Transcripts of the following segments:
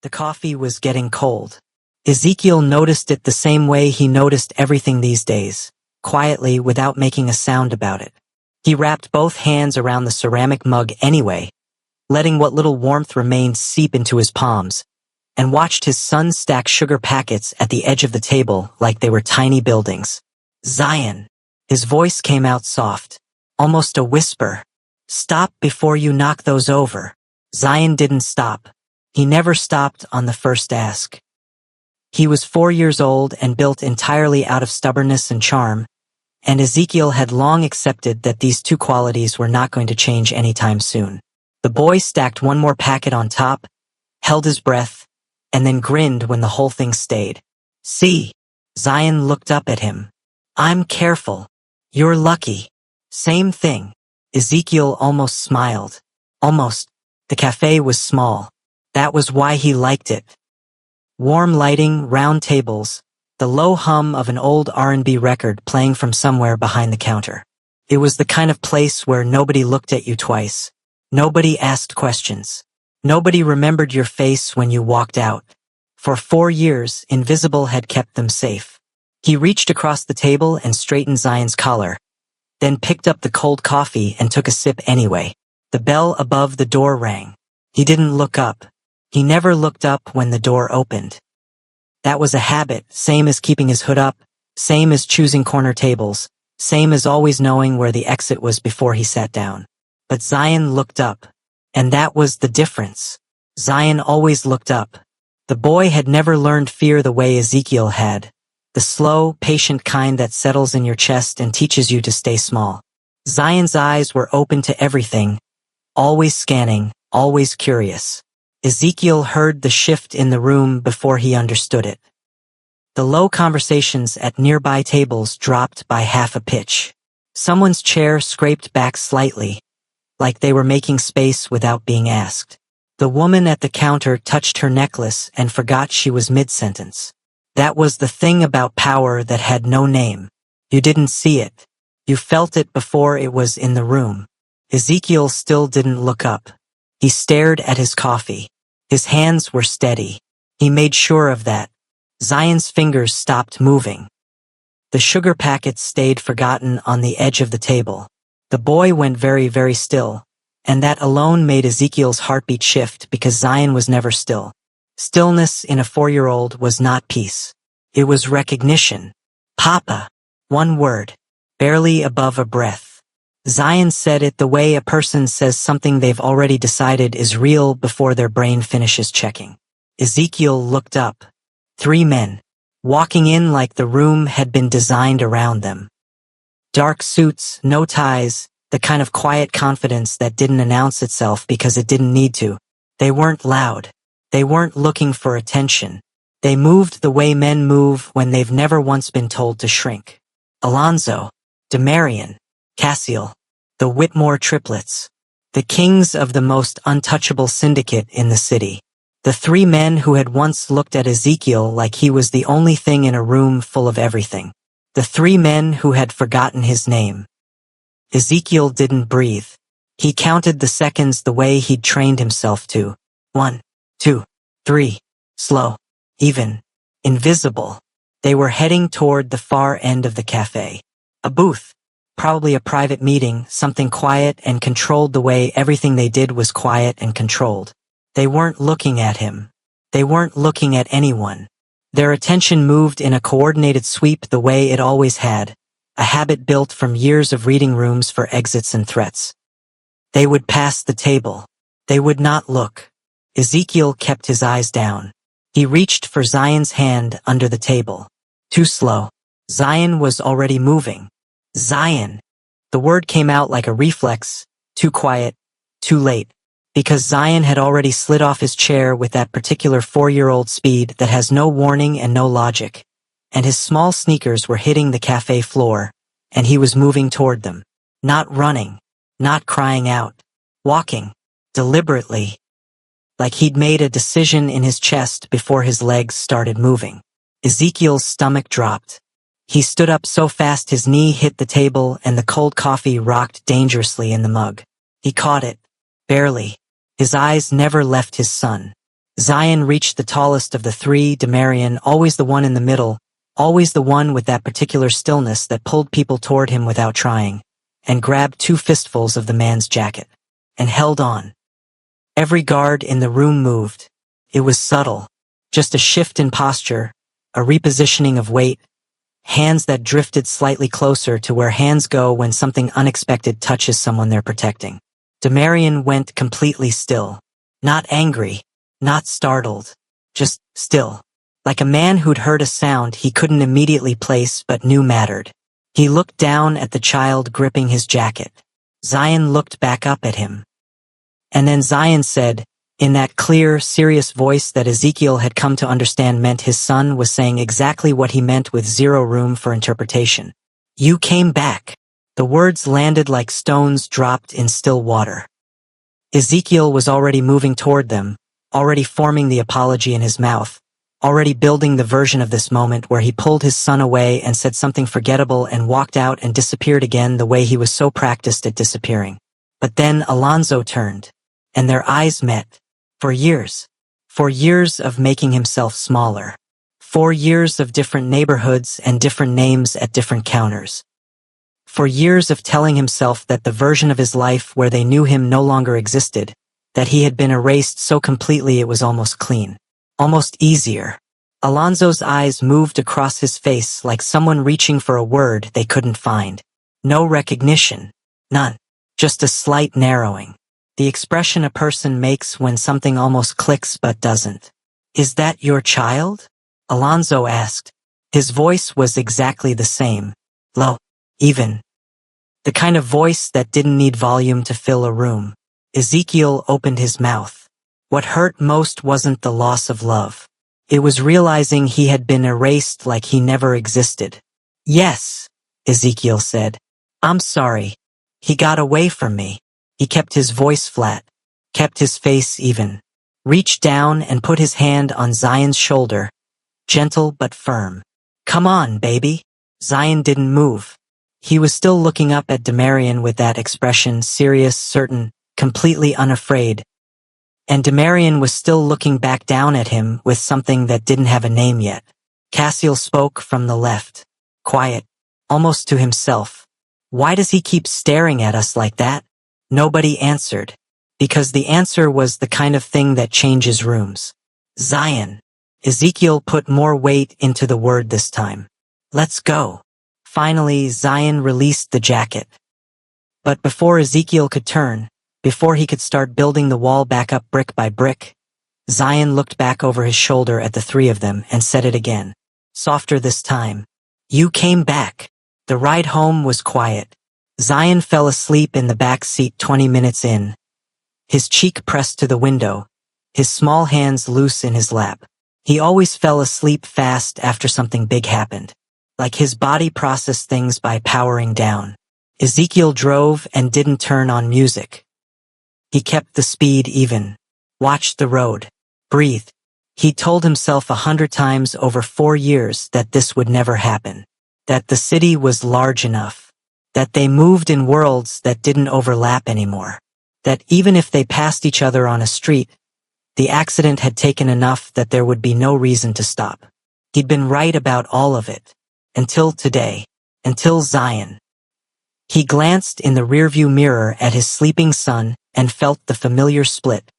The coffee was getting cold. Ezekiel noticed it the same way he noticed everything these days, quietly without making a sound about it. He wrapped both hands around the ceramic mug anyway, letting what little warmth remained seep into his palms, and watched his son stack sugar packets at the edge of the table like they were tiny buildings. "Zion." His voice came out soft, almost a whisper. "Stop before you knock those over." Zion didn't stop. He never stopped on the first ask. He was 4 years old and built entirely out of stubbornness and charm, and Ezekiel had long accepted that these two qualities were not going to change anytime soon. The boy stacked one more packet on top, held his breath, and then grinned when the whole thing stayed. "See?" Zion looked up at him. "I'm careful. You're lucky." "Same thing." Ezekiel almost smiled. Almost. The cafe was small. That was why he liked it. Warm lighting, round tables, the low hum of an old R&B record playing from somewhere behind the counter. It was the kind of place where nobody looked at you twice. Nobody asked questions. Nobody remembered your face when you walked out. For 4 years, Invisible had kept them safe. He reached across the table and straightened Zion's collar, then picked up the cold coffee and took a sip anyway. The bell above the door rang. He didn't look up. He never looked up when the door opened. That was a habit, same as keeping his hood up, same as choosing corner tables, same as always knowing where the exit was before he sat down. But Zion looked up. And that was the difference. Zion always looked up. The boy had never learned fear the way Ezekiel had. The slow, patient kind that settles in your chest and teaches you to stay small. Zion's eyes were open to everything, always scanning, always curious. Ezekiel heard the shift in the room before he understood it. The low conversations at nearby tables dropped by half a pitch. Someone's chair scraped back slightly, like they were making space without being asked. The woman at the counter touched her necklace and forgot she was mid-sentence. That was the thing about power that had no name. You didn't see it. You felt it before it was in the room. Ezekiel still didn't look up. He stared at his coffee. His hands were steady. He made sure of that. Zion's fingers stopped moving. The sugar packets stayed forgotten on the edge of the table. The boy went very, very still, and that alone made Ezekiel's heartbeat shift because Zion was never still. Stillness in a 4-year-old was not peace. It was recognition. "Papa." One word, barely above a breath. Zion said it the way a person says something they've already decided is real before their brain finishes checking. Ezekiel looked up. 3 men, walking in like the room had been designed around them. Dark suits, no ties, the kind of quiet confidence that didn't announce itself because it didn't need to. They weren't loud. They weren't looking for attention. They moved the way men move when they've never once been told to shrink. Alonzo, Demarion, Cassiel, the Whitmore triplets, the kings of the most untouchable syndicate in the city. The 3 men who had once looked at Ezekiel like he was the only thing in a room full of everything. The 3 men who had forgotten his name. Ezekiel didn't breathe. He counted the seconds the way he'd trained himself to. 1, 2, 3. Slow. Even. Invisible. They were heading toward the far end of the cafe. A booth. Probably a private meeting, something quiet and controlled the way everything they did was quiet and controlled. They weren't looking at him. They weren't looking at anyone. Their attention moved in a coordinated sweep the way it always had, a habit built from years of reading rooms for exits and threats. They would pass the table. They would not look. Ezekiel kept his eyes down. He reached for Zion's hand under the table. Too slow. Zion was already moving. Zion. The word came out like a reflex, too quiet, too late. Because Zion had already slid off his chair with that particular 4-year-old speed that has no warning and no logic, and his small sneakers were hitting the cafe floor, and he was moving toward them. Not running, not crying out, walking, deliberately, like he'd made a decision in his chest before his legs started moving. Ezekiel's stomach dropped. He stood up so fast his knee hit the table and the cold coffee rocked dangerously in the mug. He caught it, barely. His eyes never left his son. Zion reached the tallest of the three, Demarian, always the one in the middle, always the one with that particular stillness that pulled people toward him without trying, and grabbed two fistfuls of the man's jacket, and held on. Every guard in the room moved. It was subtle, just a shift in posture, a repositioning of weight, hands that drifted slightly closer to where hands go when something unexpected touches someone they're protecting. Demarian went completely still. Not angry, not startled, just still. Like a man who'd heard a sound he couldn't immediately place but knew mattered. He looked down at the child gripping his jacket. Zion looked back up at him. And then Zion said, in that clear, serious voice that Ezekiel had come to understand meant his son was saying exactly what he meant with zero room for interpretation. "You came back." The words landed like stones dropped in still water. Ezekiel was already moving toward them, already forming the apology in his mouth, already building the version of this moment where he pulled his son away and said something forgettable and walked out and disappeared again the way he was so practiced at disappearing. But then Alonzo turned, and their eyes met. For years of making himself smaller. 4 years of different neighborhoods and different names at different counters. 4 years of telling himself that the version of his life where they knew him no longer existed, that he had been erased so completely it was almost clean. Almost easier. Alonzo's eyes moved across his face like someone reaching for a word they couldn't find. No recognition. None. Just a slight narrowing. The expression a person makes when something almost clicks but doesn't. "Is that your child?" Alonzo asked. His voice was exactly the same. Low. Even. The kind of voice that didn't need volume to fill a room. Ezekiel opened his mouth. What hurt most wasn't the loss of love. It was realizing he had been erased like he never existed. "Yes," Ezekiel said. "I'm sorry. He got away from me." He kept his voice flat, kept his face even, reached down and put his hand on Zion's shoulder, gentle but firm. "Come on, baby." Zion didn't move. He was still looking up at Demarian with that expression, serious, certain, completely unafraid. And Demarian was still looking back down at him with something that didn't have a name yet. Cassiel spoke from the left, quiet, almost to himself. "Why does he keep staring at us like that?" Nobody answered, because the answer was the kind of thing that changes rooms. "Zion." Ezekiel put more weight into the word this time. "Let's go." Finally, Zion released the jacket. But before Ezekiel could turn, before he could start building the wall back up brick by brick, Zion looked back over his shoulder at the three of them and said it again, softer this time. "You came back." The ride home was quiet. Zion fell asleep in the back seat 20 minutes in, his cheek pressed to the window, his small hands loose in his lap. He always fell asleep fast after something big happened, like his body processed things by powering down. Ezekiel drove and didn't turn on music. He kept the speed even, watched the road, breathed. He told himself 100 times over 4 years that this would never happen, that the city was large enough, that they moved in worlds that didn't overlap anymore, that even if they passed each other on a street, the accident had taken enough that there would be no reason to stop. He'd been right about all of it, until today, until Zion. He glanced in the rearview mirror at his sleeping son and felt the familiar split.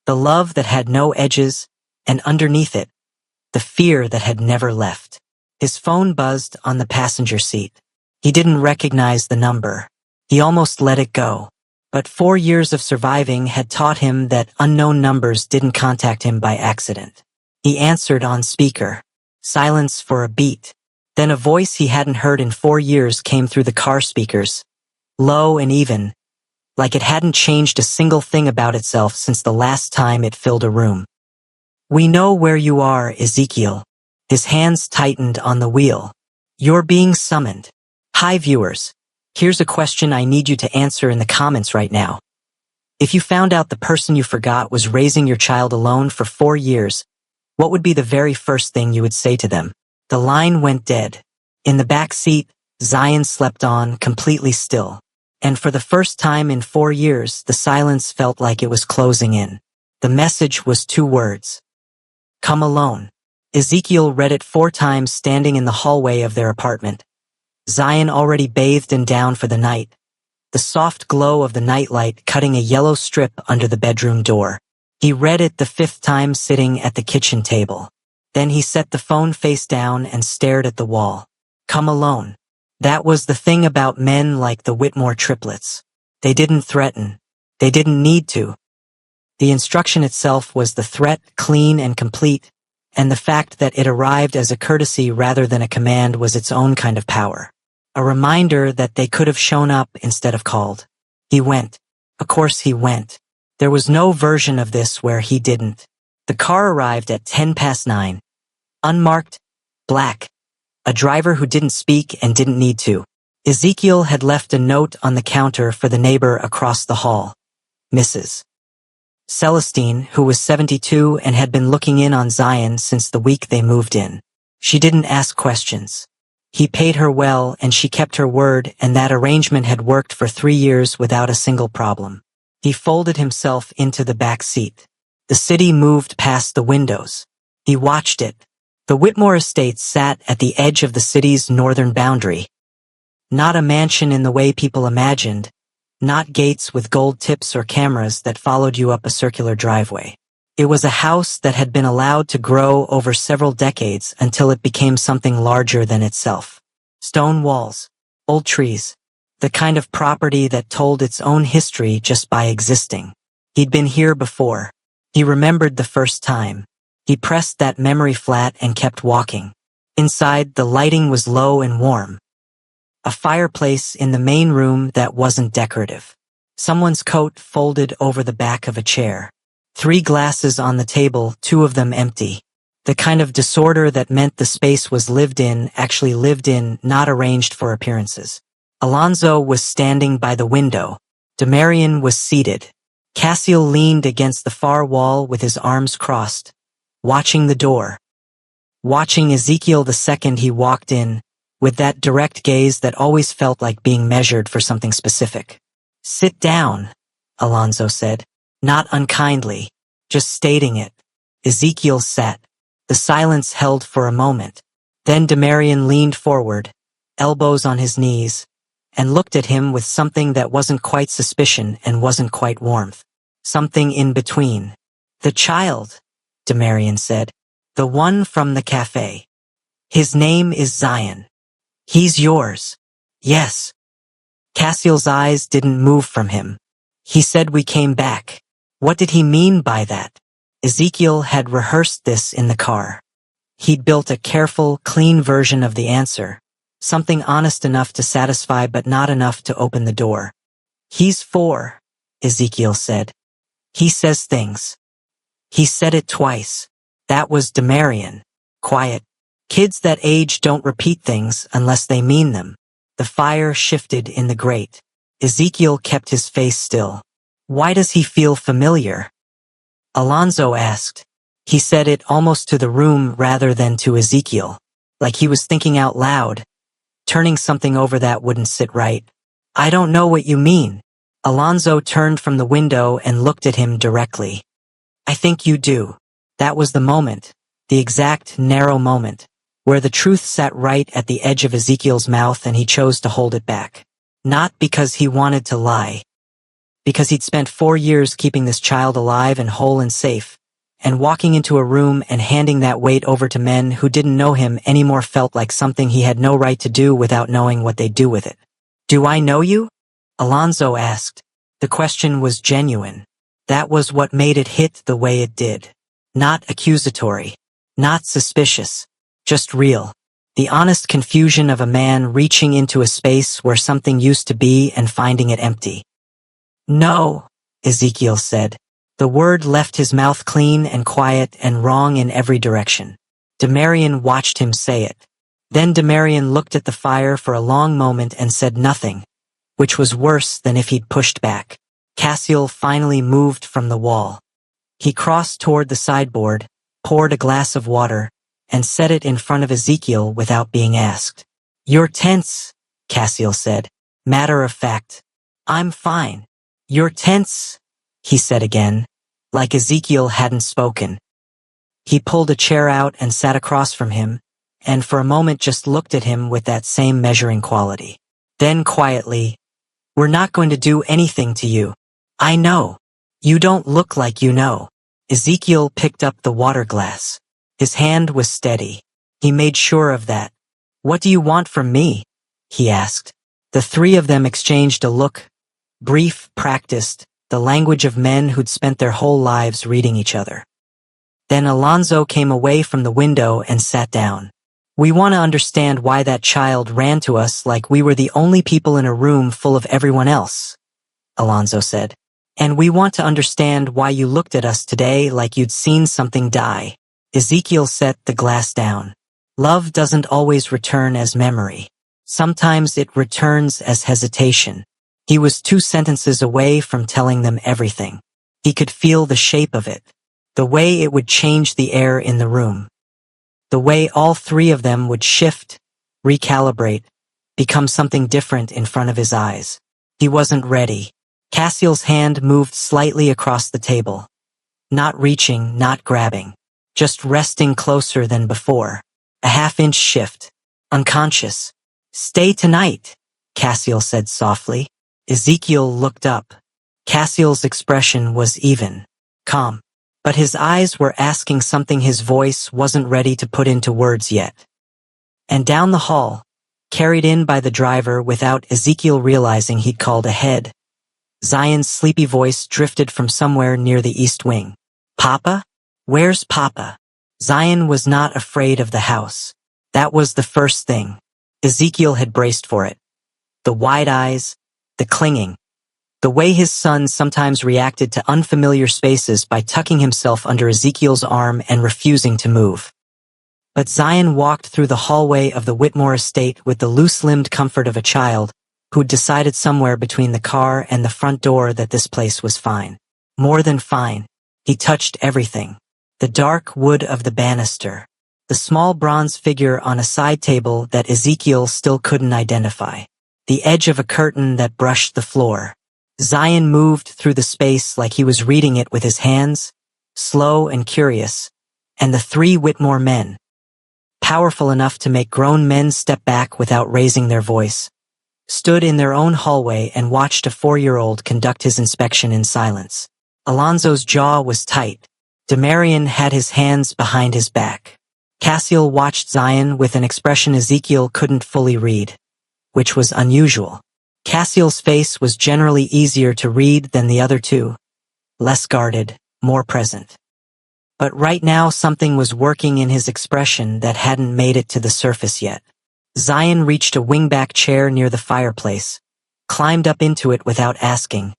The love that had no edges, and underneath it, the fear that had never left. His phone buzzed on the passenger seat. He didn't recognize the number. He almost let it go. But 4 years of surviving had taught him that unknown numbers didn't contact him by accident. He answered on speaker. Silence for a beat. Then a voice he hadn't heard in 4 years came through the car speakers. Low and even, like it hadn't changed a single thing about itself since the last time it filled a room. "We know where you are, Ezekiel." His hands tightened on the wheel. "You're being summoned." Hi viewers, here's a question I need you to answer in the comments right now. If you found out the person you forgot was raising your child alone for 4 years, what would be the very first thing you would say to them? The line went dead. In the back seat, Zion slept on, completely still. And for the first time in 4 years, the silence felt like it was closing in. The message was 2 words. Come alone. Ezekiel read it 4 times standing in the hallway of their apartment. Zion already bathed and down for the night, the soft glow of the nightlight cutting a yellow strip under the bedroom door. He read it the 5th time sitting at the kitchen table. Then he set the phone face down and stared at the wall. Come alone. That was the thing about men like the Whitmore triplets. They didn't threaten. They didn't need to. The instruction itself was the threat, clean and complete, and the fact that it arrived as a courtesy rather than a command was its own kind of power. A reminder that they could have shown up instead of called. He went. Of course he went. There was no version of this where he didn't. The car arrived at 9:10. Unmarked, black. A driver who didn't speak and didn't need to. Ezekiel had left a note on the counter for the neighbor across the hall. Mrs. Celestine, who was 72 and had been looking in on Zion since the week they moved in. She didn't ask questions. He paid her well and she kept her word, and that arrangement had worked for 3 years without a single problem. He folded himself into the back seat. The city moved past the windows. He watched it. The Whitmore estate sat at the edge of the city's northern boundary. Not a mansion in the way people imagined, not gates with gold tips or cameras that followed you up a circular driveway. It was a house that had been allowed to grow over several decades until it became something larger than itself. Stone walls, old trees, the kind of property that told its own history just by existing. He'd been here before. He remembered the first time. He pressed that memory flat and kept walking. Inside, the lighting was low and warm. A fireplace in the main room that wasn't decorative. Someone's coat folded over the back of a chair. 3 glasses on the table, 2 of them empty. The kind of disorder that meant the space was lived in, actually lived in, not arranged for appearances. Alonzo was standing by the window. Demarian was seated. Cassiel leaned against the far wall with his arms crossed, watching the door. Watching Ezekiel the second he walked in, with that direct gaze that always felt like being measured for something specific. Sit down, Alonzo said, not unkindly, just stating it. Ezekiel sat. The silence held for a moment. Then Demarian leaned forward, elbows on his knees, and looked at him with something that wasn't quite suspicion and wasn't quite warmth. Something in between. The child, Demarian said. The one from the cafe. His name is Zion. He's yours. Yes. Cassiel's eyes didn't move from him. He said we came back. What did he mean by that? Ezekiel had rehearsed this in the car. He'd built a careful, clean version of the answer. Something honest enough to satisfy but not enough to open the door. He's 4, Ezekiel said. He says things. He said it twice. That was Demarian. Quiet. Kids that age don't repeat things unless they mean them. The fire shifted in the grate. Ezekiel kept his face still. Why does he feel familiar? Alonzo asked. He said it almost to the room rather than to Ezekiel. Like he was thinking out loud. Turning something over that wouldn't sit right. I don't know what you mean. Alonzo turned from the window and looked at him directly. I think you do. That was the moment, the exact narrow moment, where the truth sat right at the edge of Ezekiel's mouth and he chose to hold it back. Not because he wanted to lie. Because he'd spent 4 years keeping this child alive and whole and safe, and walking into a room and handing that weight over to men who didn't know him anymore felt like something he had no right to do without knowing what they'd do with it. Do I know you? Alonzo asked. The question was genuine. That was what made it hit the way it did. Not accusatory. Not suspicious. Just real. The honest confusion of a man reaching into a space where something used to be and finding it empty. No, Ezekiel said. The word left his mouth clean and quiet and wrong in every direction. Demarian watched him say it. Then Demarian looked at the fire for a long moment and said nothing, which was worse than if he'd pushed back. Cassiel finally moved from the wall. He crossed toward the sideboard, poured a glass of water, and set it in front of Ezekiel without being asked. You're tense, Cassiel said. Matter of fact. I'm fine. You're tense, he said again. like Ezekiel hadn't spoken. He pulled a chair out and sat across from him, and for a moment just looked at him with that same measuring quality. Then quietly, "We're not going to do anything to you. I know. You don't look like you know." Ezekiel picked up the water glass. His hand was steady. He made sure of that. "What do you want from me?" he asked. The three of them exchanged a look, brief, practiced, the language of men who'd spent their whole lives reading each other. Then Alonzo came away from the window and sat down. "We want to understand why that child ran to us like we were the only people in a room full of everyone else," Alonzo said. "And we want to understand why you looked at us today like you'd seen something die." Ezekiel set the glass down. "Love doesn't always return as memory. Sometimes it returns as hesitation." He was 2 sentences away from telling them everything. He could feel the shape of it, the way it would change the air in the room, the way all 3 of them would shift, recalibrate, become something different in front of his eyes. He wasn't ready. Cassiel's hand moved slightly across the table. Not reaching, not grabbing. Just resting closer than before. A half-inch shift. Unconscious. "Stay tonight," Cassiel said softly. Ezekiel looked up. Cassiel's expression was even, calm. But his eyes were asking something his voice wasn't ready to put into words yet. And down the hall, carried in by the driver without Ezekiel realizing he'd called ahead, Zion's sleepy voice drifted from somewhere near the east wing. "Papa? Where's Papa?" Zion was not afraid of the house. That was the first thing. Ezekiel had braced for it. The wide eyes, the clinging, the way his son sometimes reacted to unfamiliar spaces by tucking himself under Ezekiel's arm and refusing to move. But Zion walked through the hallway of the Whitmore estate with the loose-limbed comfort of a child who'd decided somewhere between the car and the front door that this place was fine. More than fine. He touched everything. The dark wood of the banister. The small bronze figure on a side table that Ezekiel still couldn't identify. The edge of a curtain that brushed the floor. Zion moved through the space like he was reading it with his hands, slow and curious, and the 3 Whitmore men, powerful enough to make grown men step back without raising their voice, stood in their own hallway and watched a 4-year-old conduct his inspection in silence. Alonzo's jaw was tight. Demarian had his hands behind his back. Cassiel watched Zion with an expression Ezekiel couldn't fully read, which was unusual. Cassiel's face was generally easier to read than the other 2, less guarded, more present. But right now something was working in his expression that hadn't made it to the surface yet. Zion reached a wingback chair near the fireplace, climbed up into it without asking,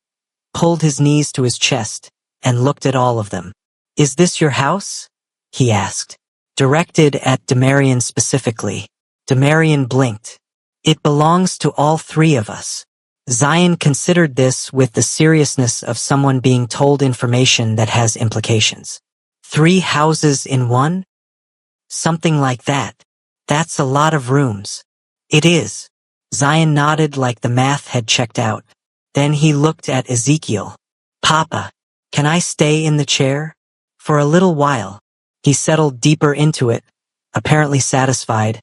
pulled his knees to his chest, and looked at all of them. "Is this your house?" he asked, directed at Demarian specifically. Demarian blinked. "It belongs to all 3 of us." Zion considered this with the seriousness of someone being told information that has implications. 3 houses in one? Something like that. That's a lot of rooms. "It is." Zion nodded like the math had checked out. Then he looked at Ezekiel. "Papa, can I stay in the chair?" For a little while. He settled deeper into it, apparently satisfied,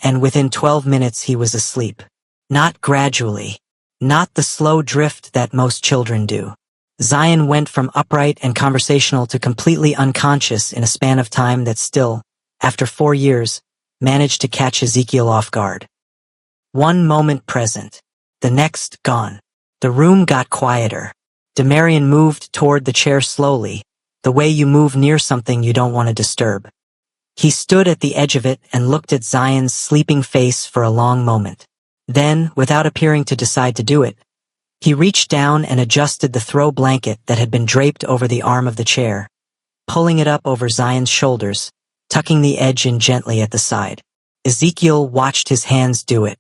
and within 12 minutes he was asleep. Not gradually. Not the slow drift that most children do. Zion went from upright and conversational to completely unconscious in a span of time that still, after 4 years, managed to catch Ezekiel off guard. One moment present, the next gone. The room got quieter. Demarian moved toward the chair slowly, the way you move near something you don't want to disturb. He stood at the edge of it and looked at Zion's sleeping face for a long moment. Then, without appearing to decide to do it, he reached down and adjusted the throw blanket that had been draped over the arm of the chair, pulling it up over Zion's shoulders, tucking the edge in gently at the side. Ezekiel watched his hands do it.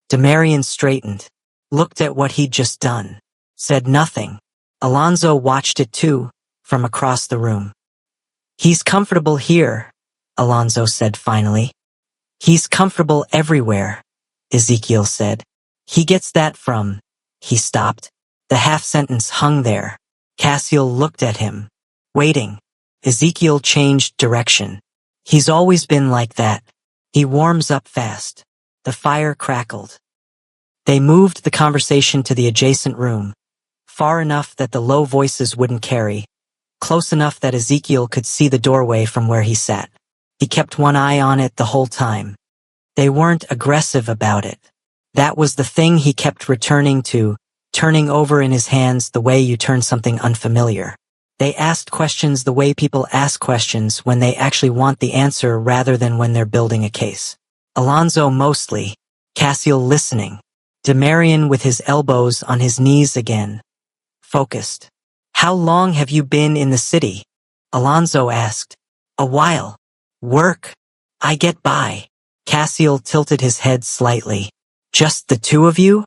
Demarian straightened, looked at what he'd just done, said nothing. Alonzo watched it too, from across the room. "He's comfortable here," Alonzo said finally. "He's comfortable everywhere," Ezekiel said. "He gets that from..." He stopped. The half-sentence hung there. Cassiel looked at him, waiting. Ezekiel changed direction. He's always been like that. He warms up fast. The fire crackled. They moved the conversation to the adjacent room, far enough that the low voices wouldn't carry, close enough that Ezekiel could see the doorway from where he sat. He kept one eye on it the whole time. They weren't aggressive about it. That was the thing he kept returning to, turning over in his hands the way you turn something unfamiliar. They asked questions the way people ask questions when they actually want the answer rather than when they're building a case. Alonzo mostly, Cassiel listening, Demarian with his elbows on his knees again, focused. How long have you been in the city? Alonzo asked. A while. Work. I get by. Cassiel tilted his head slightly. Just the two of you?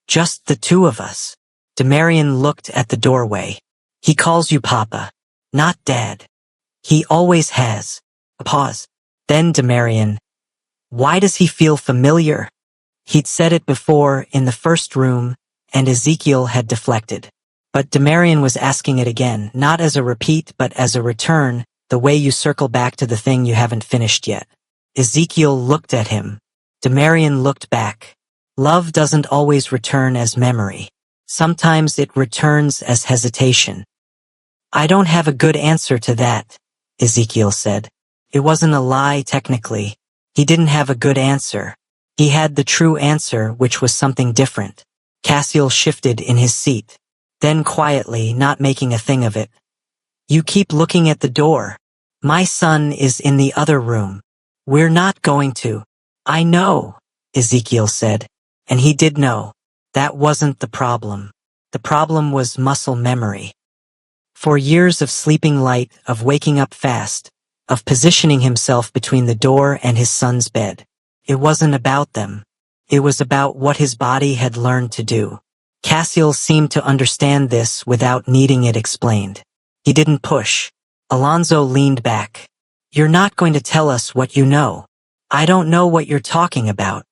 Just the two of us. Demarian looked at the doorway. He calls you Papa, not Dad. He always has. A pause. Then Demarian. Why does he feel familiar? He'd said it before in the first room, and Ezekiel had deflected. But Demarian was asking it again, not as a repeat but as a return, the way you circle back to the thing you haven't finished yet. Ezekiel looked at him. Demarian looked back. Love doesn't always return as memory. Sometimes it returns as hesitation. I don't have a good answer to that, Ezekiel said. It wasn't a lie technically. He didn't have a good answer. He had the true answer, which was something different. Cassiel shifted in his seat. Then quietly, not making a thing of it. You keep looking at the door. My son is in the other room. We're not going to. I know, Ezekiel said. And he did know. That wasn't the problem. The problem was muscle memory. For years of sleeping light, of waking up fast, of positioning himself between the door and his son's bed. It wasn't about them. It was about what his body had learned to do. Cassiel seemed to understand this without needing it explained. He didn't push. Alonzo leaned back. You're not going to tell us what you know. I don't know what you're talking about.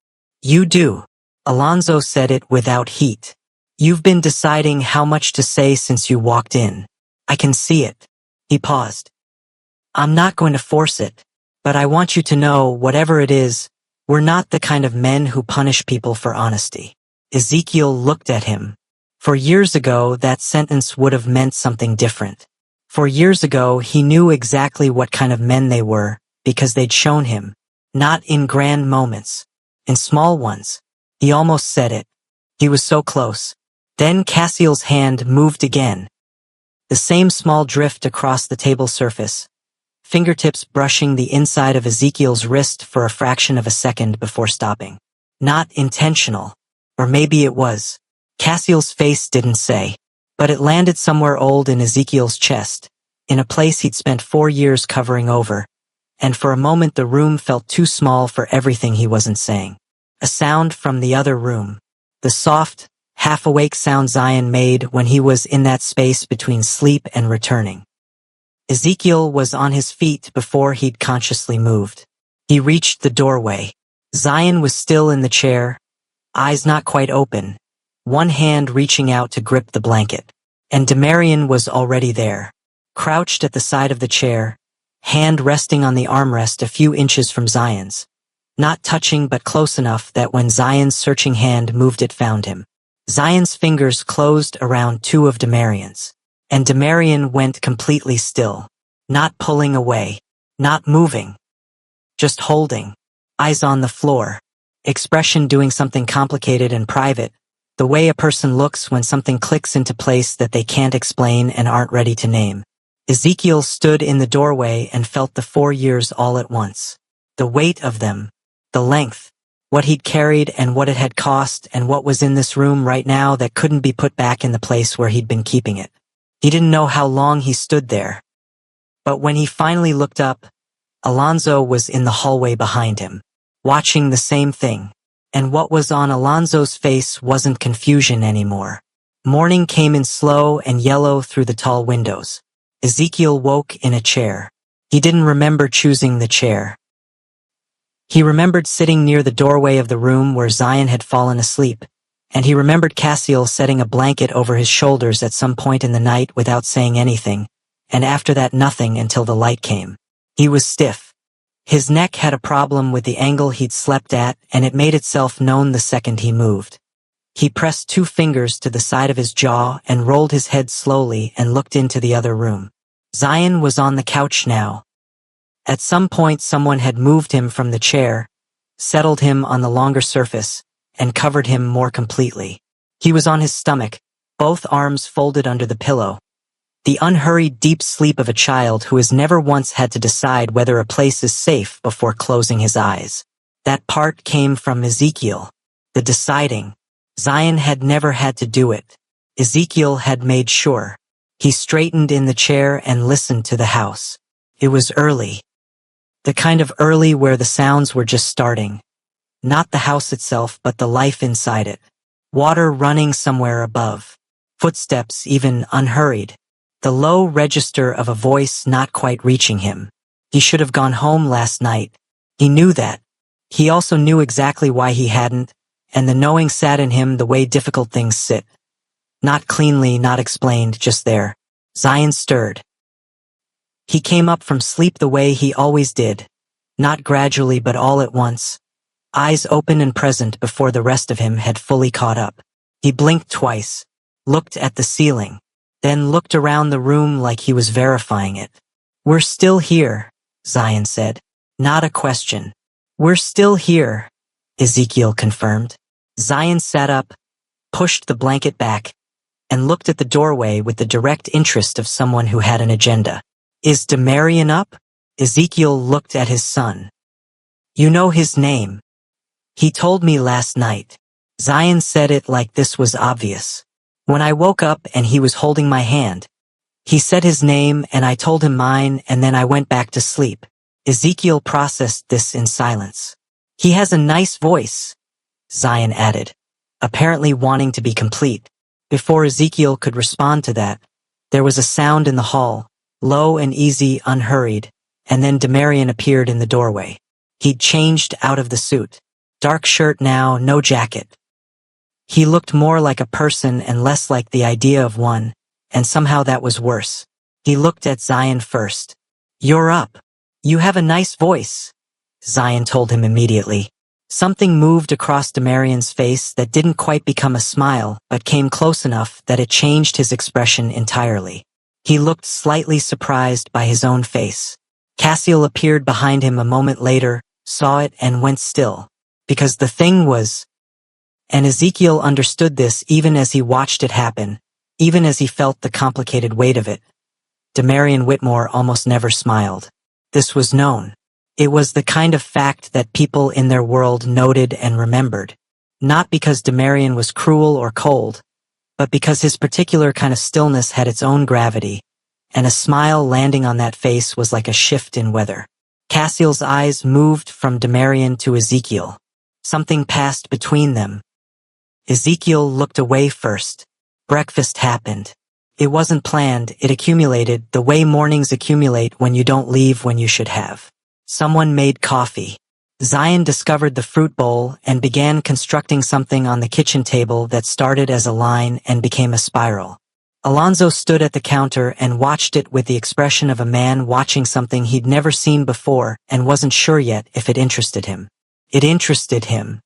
You do. Alonzo said it without heat. You've been deciding how much to say since you walked in. I can see it. He paused. I'm not going to force it, but I want you to know, whatever it is, we're not the kind of men who punish people for honesty. Ezekiel looked at him. For years ago, that sentence would have meant something different. For years ago, he knew exactly what kind of men they were, because they'd shown him. Not in grand moments. In small ones. He almost said it. He was so close. Then Cassiel's hand moved again. The same small drift across the table surface. Fingertips brushing the inside of Ezekiel's wrist for a fraction of a second before stopping. Not intentional. Or maybe it was. Cassiel's face didn't say. But it landed somewhere old in Ezekiel's chest, in a place he'd spent 4 years covering over. And for a moment the room felt too small for everything he wasn't saying. A sound from the other room. The soft, half-awake sound Zion made when he was in that space between sleep and returning. Ezekiel was on his feet before he'd consciously moved. He reached the doorway. Zion was still in the chair, eyes not quite open, one hand reaching out to grip the blanket. And Demarian was already there, crouched at the side of the chair, hand resting on the armrest a few inches from Zion's. Not touching but close enough that when Zion's searching hand moved it found him. Zion's fingers closed around two of Demarian's. And Demarian went completely still, not pulling away, not moving, just holding, eyes on the floor, expression doing something complicated and private, the way a person looks when something clicks into place that they can't explain and aren't ready to name. Ezekiel stood in the doorway and felt the 4 years all at once. The weight of them, the length, what he'd carried and what it had cost and what was in this room right now that couldn't be put back in the place where he'd been keeping it. He didn't know how long he stood there. But when he finally looked up, Alonzo was in the hallway behind him, watching the same thing. And what was on Alonzo's face wasn't confusion anymore. Morning came in slow and yellow through the tall windows. Ezekiel woke in a chair. He didn't remember choosing the chair. He remembered sitting near the doorway of the room where Zion had fallen asleep, and he remembered Cassiel setting a blanket over his shoulders at some point in the night without saying anything, and after that nothing until the light came. He was stiff. His neck had a problem with the angle he'd slept at, and it made itself known the second he moved. He pressed 2 fingers to the side of his jaw and rolled his head slowly and looked into the other room. Zion was on the couch now. At some point someone had moved him from the chair, settled him on the longer surface, and covered him more completely. He was on his stomach, both arms folded under the pillow. The unhurried deep sleep of a child who has never once had to decide whether a place is safe before closing his eyes. That part came from Ezekiel. The deciding. Zion had never had to do it. Ezekiel had made sure. He straightened in the chair and listened to the house. It was early. The kind of early where the sounds were just starting. Not the house itself, but the life inside it. Water running somewhere above. Footsteps even unhurried. The low register of a voice not quite reaching him. He should have gone home last night. He knew that. He also knew exactly why he hadn't, and the knowing sat in him the way difficult things sit. Not cleanly, not explained, just there. Zion stirred. He came up from sleep the way he always did. Not gradually but all at once. Eyes open and present before the rest of him had fully caught up. He blinked twice, looked at the ceiling, then looked around the room like he was verifying it. "We're still here," Zion said. Not a question. "We're still here," Ezekiel confirmed. Zion sat up, pushed the blanket back, and looked at the doorway with the direct interest of someone who had an agenda. "Is Demarian up?" Ezekiel looked at his son. "You know his name. He told me last night." Zion said it like this was obvious. "When I woke up and he was holding my hand. He said his name and I told him mine and then I went back to sleep." Ezekiel processed this in silence. "He has a nice voice," Zion added, apparently wanting to be complete. Before Ezekiel could respond to that, there was a sound in the hall, low and easy, unhurried, and then Demarian appeared in the doorway. He'd changed out of the suit. Dark shirt now, no jacket. He looked more like a person and less like the idea of one, and somehow that was worse. He looked at Zion first. "You're up. You have a nice voice," Zion told him immediately. Something moved across Demarian's face that didn't quite become a smile, but came close enough that it changed his expression entirely. He looked slightly surprised by his own face. Cassiel appeared behind him a moment later, saw it and went still. Because the thing was... And Ezekiel understood this even as he watched it happen, even as he felt the complicated weight of it. Demarian Whitmore almost never smiled. This was known. It was the kind of fact that people in their world noted and remembered. Not because Demarian was cruel or cold, but because his particular kind of stillness had its own gravity, and a smile landing on that face was like a shift in weather. Cassiel's eyes moved from Demarian to Ezekiel. Something passed between them. Ezekiel looked away first. Breakfast happened. It wasn't planned, it accumulated the way mornings accumulate when you don't leave when you should have. Someone made coffee. Zion discovered the fruit bowl and began constructing something on the kitchen table that started as a line and became a spiral. Alonzo stood at the counter and watched it with the expression of a man watching something he'd never seen before and wasn't sure yet if it interested him. It interested him.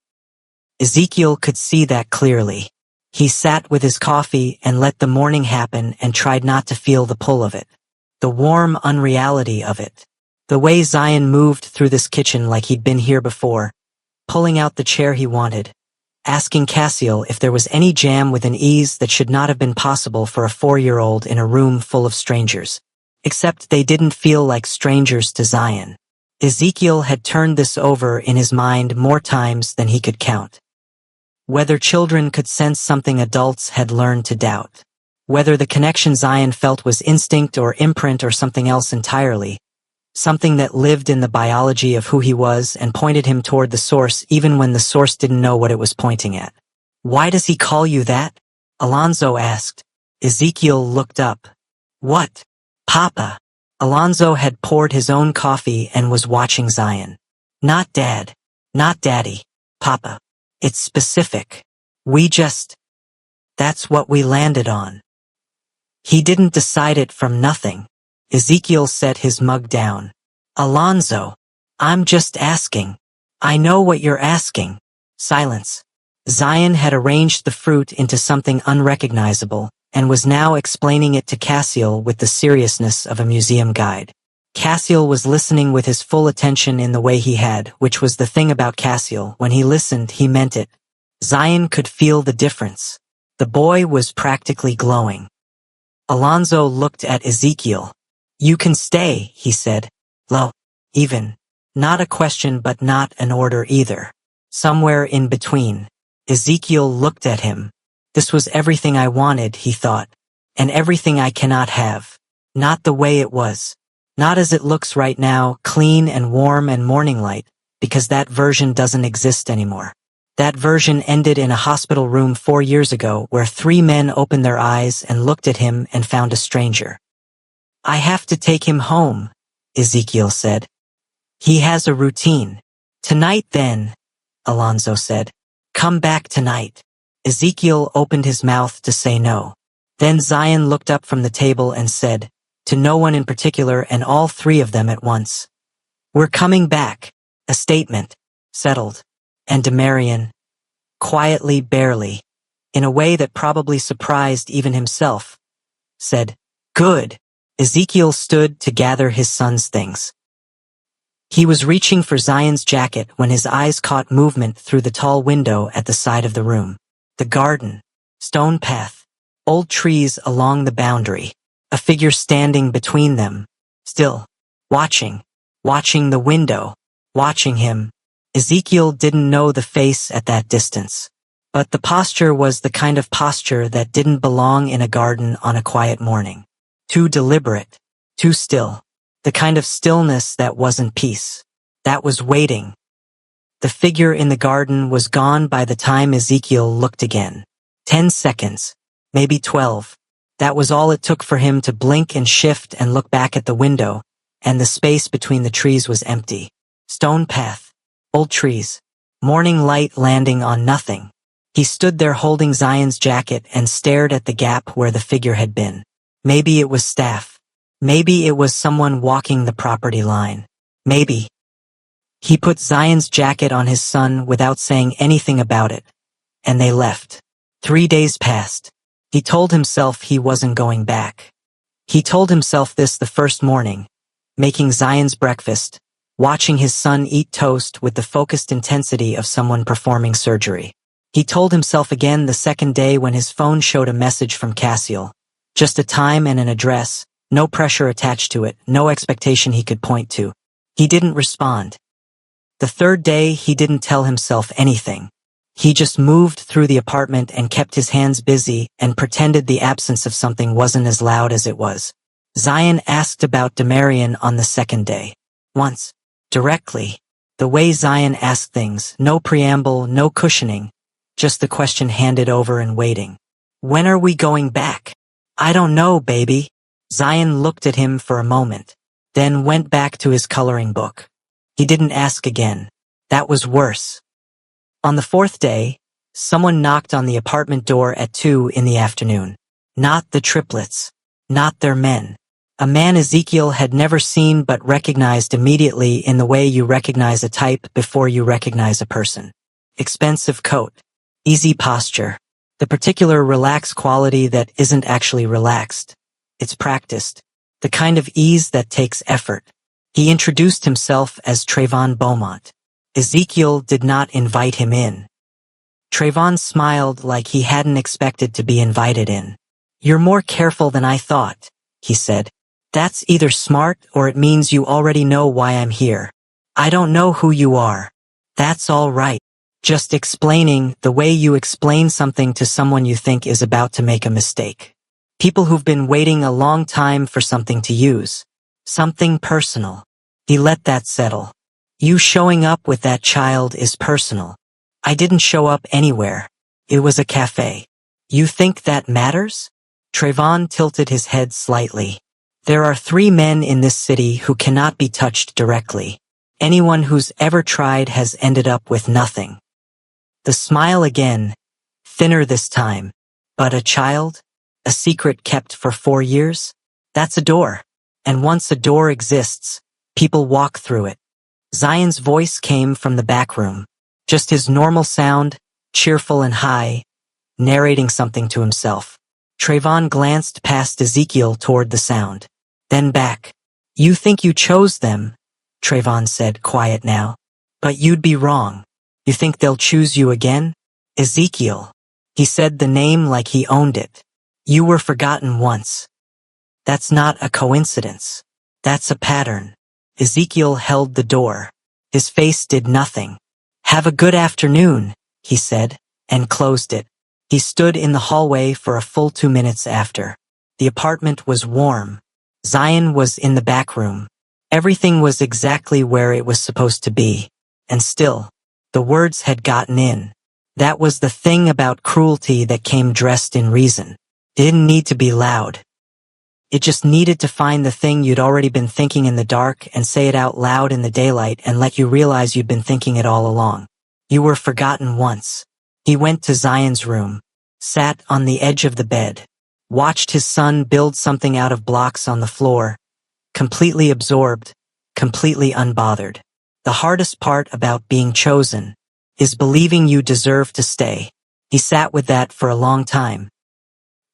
Ezekiel could see that clearly. He sat with his coffee and let the morning happen and tried not to feel the pull of it. The warm unreality of it. The way Zion moved through this kitchen like he'd been here before, pulling out the chair he wanted, asking Cassiel if there was any jam with an ease that should not have been possible for a 4-year-old in a room full of strangers. Except they didn't feel like strangers to Zion. Ezekiel had turned this over in his mind more times than he could count. Whether children could sense something adults had learned to doubt. Whether the connection Zion felt was instinct or imprint or something else entirely. Something that lived in the biology of who he was and pointed him toward the source even when the source didn't know what it was pointing at. "Why does he call you that?" Alonzo asked. Ezekiel looked up. "What?" "Papa." Alonzo had poured his own coffee and was watching Zion. "Not Dad. Not Daddy. Papa. It's specific." That's what we landed on. He didn't decide it from nothing. Ezekiel set his mug down. Alonzo, I'm just asking. I know what you're asking. Silence. Zion had arranged the fruit into something unrecognizable, and was now explaining it to Cassiel with the seriousness of a museum guide. Cassiel was listening with his full attention in the way he had, which was the thing about Cassiel. When he listened, he meant it. Zion could feel the difference. The boy was practically glowing. Alonzo looked at Ezekiel. You can stay, he said. Low. Even. Not a question but not an order either. Somewhere in between. Ezekiel looked at him. This was everything I wanted, he thought. And everything I cannot have. Not the way it was. Not as it looks right now, clean and warm and morning light, because that version doesn't exist anymore. That version ended in a hospital room 4 years ago where 3 men opened their eyes and looked at him and found a stranger. I have to take him home, Ezekiel said. He has a routine. Tonight then, Alonzo said. Come back tonight. Ezekiel opened his mouth to say no. Then Zion looked up from the table and said, to no one in particular and all 3 of them at once. We're coming back. A statement. Settled. And Demarian, quietly, barely, in a way that probably surprised even himself, said, Good. Ezekiel stood to gather his son's things. He was reaching for Zion's jacket when his eyes caught movement through the tall window at the side of the room. The garden. Stone path. Old trees along the boundary. A figure standing between them. Still. Watching. Watching the window. Watching him. Ezekiel didn't know the face at that distance. But the posture was the kind of posture that didn't belong in a garden on a quiet morning. Too deliberate. Too still. The kind of stillness that wasn't peace. That was waiting. The figure in the garden was gone by the time Ezekiel looked again. 10 seconds. Maybe 12. That was all it took for him to blink and shift and look back at the window, and the space between the trees was empty. Stone path. Old trees. Morning light landing on nothing. He stood there holding Zion's jacket and stared at the gap where the figure had been. Maybe it was staff. Maybe it was someone walking the property line. Maybe. He put Zion's jacket on his son without saying anything about it, and they left. 3 days passed. He told himself he wasn't going back. He told himself this the first morning, making Zion's breakfast, watching his son eat toast with the focused intensity of someone performing surgery. He told himself again the second day when his phone showed a message from Cassiel. Just a time and an address, no pressure attached to it, no expectation he could point to. He didn't respond. The third day he didn't tell himself anything. He just moved through the apartment and kept his hands busy and pretended the absence of something wasn't as loud as it was. Zion asked about Demarian on the second day. Once. Directly. The way Zion asked things, no preamble, no cushioning. Just the question handed over and waiting. When are we going back? I don't know, baby. Zion looked at him for a moment, then went back to his coloring book. He didn't ask again. That was worse. On the fourth day, someone knocked on the apartment door at 2 in the afternoon. Not the triplets. Not their men. A man Ezekiel had never seen but recognized immediately in the way you recognize a type before you recognize a person. Expensive coat. Easy posture. The particular relaxed quality that isn't actually relaxed. It's practiced. The kind of ease that takes effort. He introduced himself as Trayvon Beaumont. Ezekiel did not invite him in. Trayvon smiled like he hadn't expected to be invited in. You're more careful than I thought, he said. That's either smart or it means you already know why I'm here. I don't know who you are. That's all right. Just explaining the way you explain something to someone you think is about to make a mistake. People who've been waiting a long time for something to use. Something personal. He let that settle. You showing up with that child is personal. I didn't show up anywhere. It was a cafe. You think that matters? Trayvon tilted his head slightly. There are 3 men in this city who cannot be touched directly. Anyone who's ever tried has ended up with nothing. The smile again, thinner this time. But a child? A secret kept for 4 years? That's a door. And once a door exists, people walk through it. Zion's voice came from the back room. Just his normal sound, cheerful and high, narrating something to himself. Trayvon glanced past Ezekiel toward the sound. Then back. You think you chose them, Trayvon said, quiet now. But you'd be wrong. You think they'll choose you again? Ezekiel. He said the name like he owned it. You were forgotten once. That's not a coincidence. That's a pattern. Ezekiel held the door. His face did nothing. Have a good afternoon, he said, and closed it. He stood in the hallway for a full 2 minutes after. The apartment was warm. Zion was in the back room. Everything was exactly where it was supposed to be. And still, the words had gotten in. That was the thing about cruelty that came dressed in reason. It didn't need to be loud. It just needed to find the thing you'd already been thinking in the dark and say it out loud in the daylight and let you realize you'd been thinking it all along. You were forgotten once. He went to Zion's room, sat on the edge of the bed, watched his son build something out of blocks on the floor, completely absorbed, completely unbothered. The hardest part about being chosen is believing you deserve to stay. He sat with that for a long time.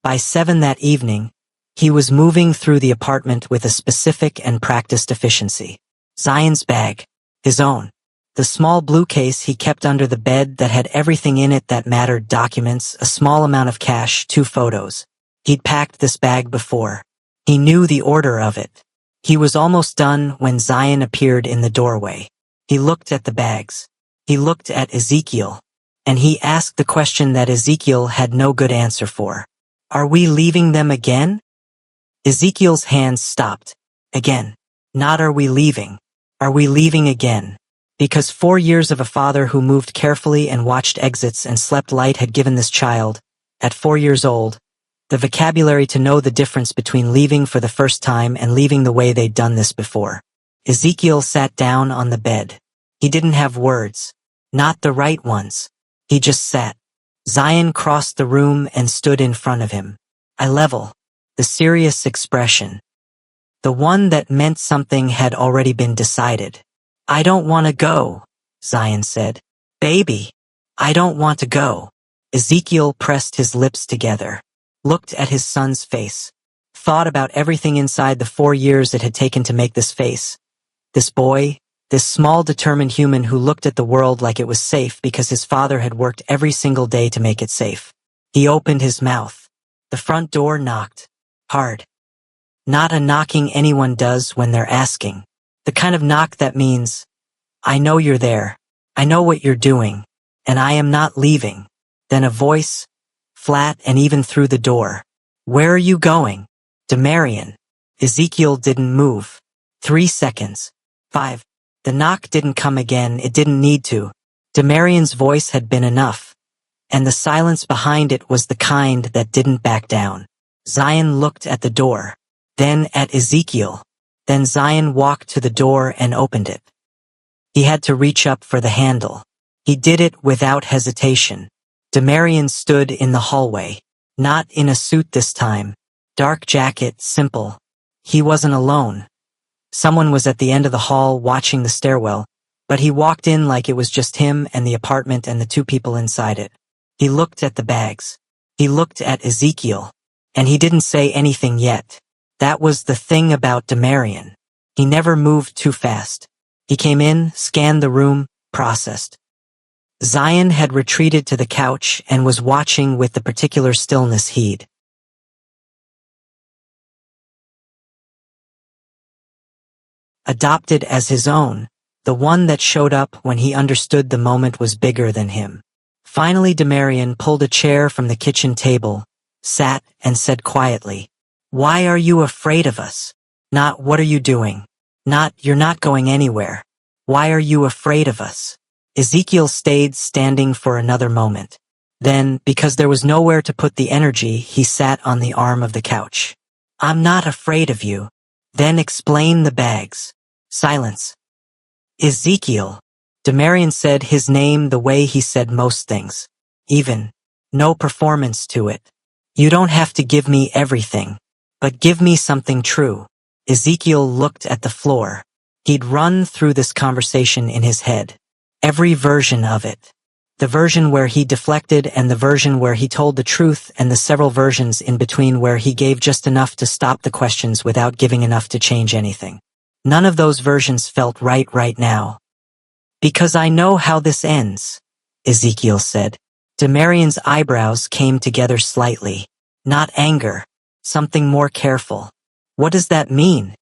By 7 that evening, he was moving through the apartment with a specific and practiced efficiency. Zion's bag, his own. The small blue case he kept under the bed that had everything in it that mattered: documents, a small amount of cash, 2 photos. He'd packed this bag before. He knew the order of it. He was almost done when Zion appeared in the doorway. He looked at the bags. He looked at Ezekiel. And he asked the question that Ezekiel had no good answer for. Are we leaving them again? Ezekiel's hands stopped. Again. Not are we leaving. Are we leaving again? Because 4 years of a father who moved carefully and watched exits and slept light had given this child, at 4 years old, the vocabulary to know the difference between leaving for the first time and leaving the way they'd done this before. Ezekiel sat down on the bed. He didn't have words. Not the right ones. He just sat. Zion crossed the room and stood in front of him. Eye level. The serious expression. The one that meant something had already been decided. I don't want to go, Zion said. Baby, I don't want to go. Ezekiel pressed his lips together, looked at his son's face, thought about everything inside the 4 years it had taken to make this face. This boy, this small determined human who looked at the world like it was safe because his father had worked every single day to make it safe. He opened his mouth. The front door knocked. Hard. Not a knocking anyone does when they're asking. The kind of knock that means, I know you're there. I know what you're doing. And I am not leaving. Then a voice, flat and even through the door. Where are you going? Demarian. Ezekiel didn't move. 3 seconds. 5. The knock didn't come again. It didn't need to. Demarian's voice had been enough. And the silence behind it was the kind that didn't back down. Zion looked at the door. Then at Ezekiel. Then Zion walked to the door and opened it. He had to reach up for the handle. He did it without hesitation. Demarian stood in the hallway. Not in a suit this time. Dark jacket, simple. He wasn't alone. Someone was at the end of the hall watching the stairwell, but he walked in like it was just him and the apartment and the 2 people inside it. He looked at the bags. He looked at Ezekiel. And he didn't say anything yet. That was the thing about Demarian. He never moved too fast. He came in, scanned the room, processed. Zion had retreated to the couch and was watching with the particular stillness he'd adopted as his own, the one that showed up when he understood the moment was bigger than him. Finally, Demarian pulled a chair from the kitchen table, sat, and said quietly, Why are you afraid of us? Not what are you doing? Not you're not going anywhere. Why are you afraid of us? Ezekiel stayed standing for another moment. Then, because there was nowhere to put the energy, he sat on the arm of the couch. I'm not afraid of you. Then explain the bags. Silence. Ezekiel. Demarian said his name the way he said most things. Even No performance to it. You don't have to give me everything. But give me something true. Ezekiel looked at the floor. He'd run through this conversation in his head. Every version of it. The version where he deflected and the version where he told the truth and the several versions in between where he gave just enough to stop the questions without giving enough to change anything. None of those versions felt right now. Because I know how this ends, Ezekiel said. Demarian's eyebrows came together slightly. Not anger. Something more careful. What does that mean?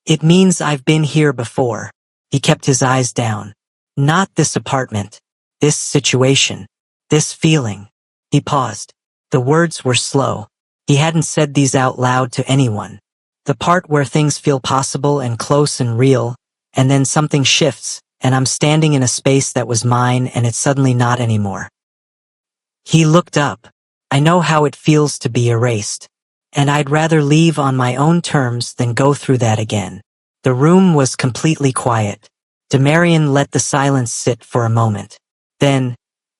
It means I've been here before. He kept his eyes down. Not this apartment. This situation. This feeling. He paused. The words were slow. He hadn't said these out loud to anyone. The part where things feel possible and close and real, and then something shifts, and I'm standing in a space that was mine and it's suddenly not anymore. He looked up. I know how it feels to be erased. And I'd rather leave on my own terms than go through that again. The room was completely quiet. Demarian let the silence sit for a moment. Then,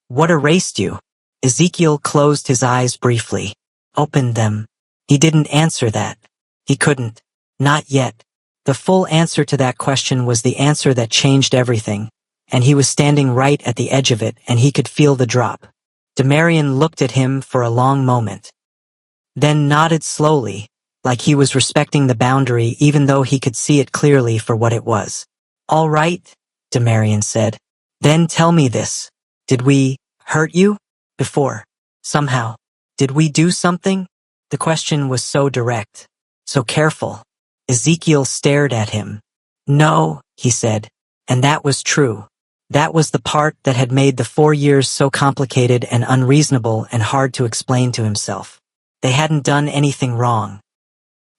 what erased you? Ezekiel closed his eyes briefly. Opened them. He didn't answer that. He couldn't. Not yet. The full answer to that question was the answer that changed everything, and he was standing right at the edge of it and he could feel the drop. Demarian looked at him for a long moment. Then nodded slowly, like he was respecting the boundary even though he could see it clearly for what it was. All right, Demarian said. Then tell me this. Did we hurt you? Before? Somehow? Did we do something? The question was so direct, so careful. Ezekiel stared at him. No, he said. And that was true. That was the part that had made the 4 years so complicated and unreasonable and hard to explain to himself. They hadn't done anything wrong.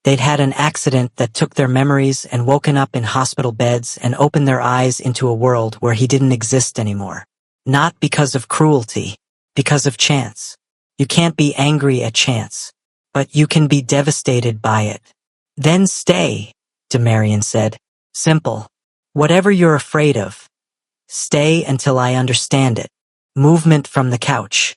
They'd had an accident that took their memories and woken up in hospital beds and opened their eyes into a world where he didn't exist anymore. Not because of cruelty, because of chance. You can't be angry at chance, but you can be devastated by it. Then stay, Demarian said. Simple. Whatever you're afraid of. Stay until I understand it. Movement from the couch.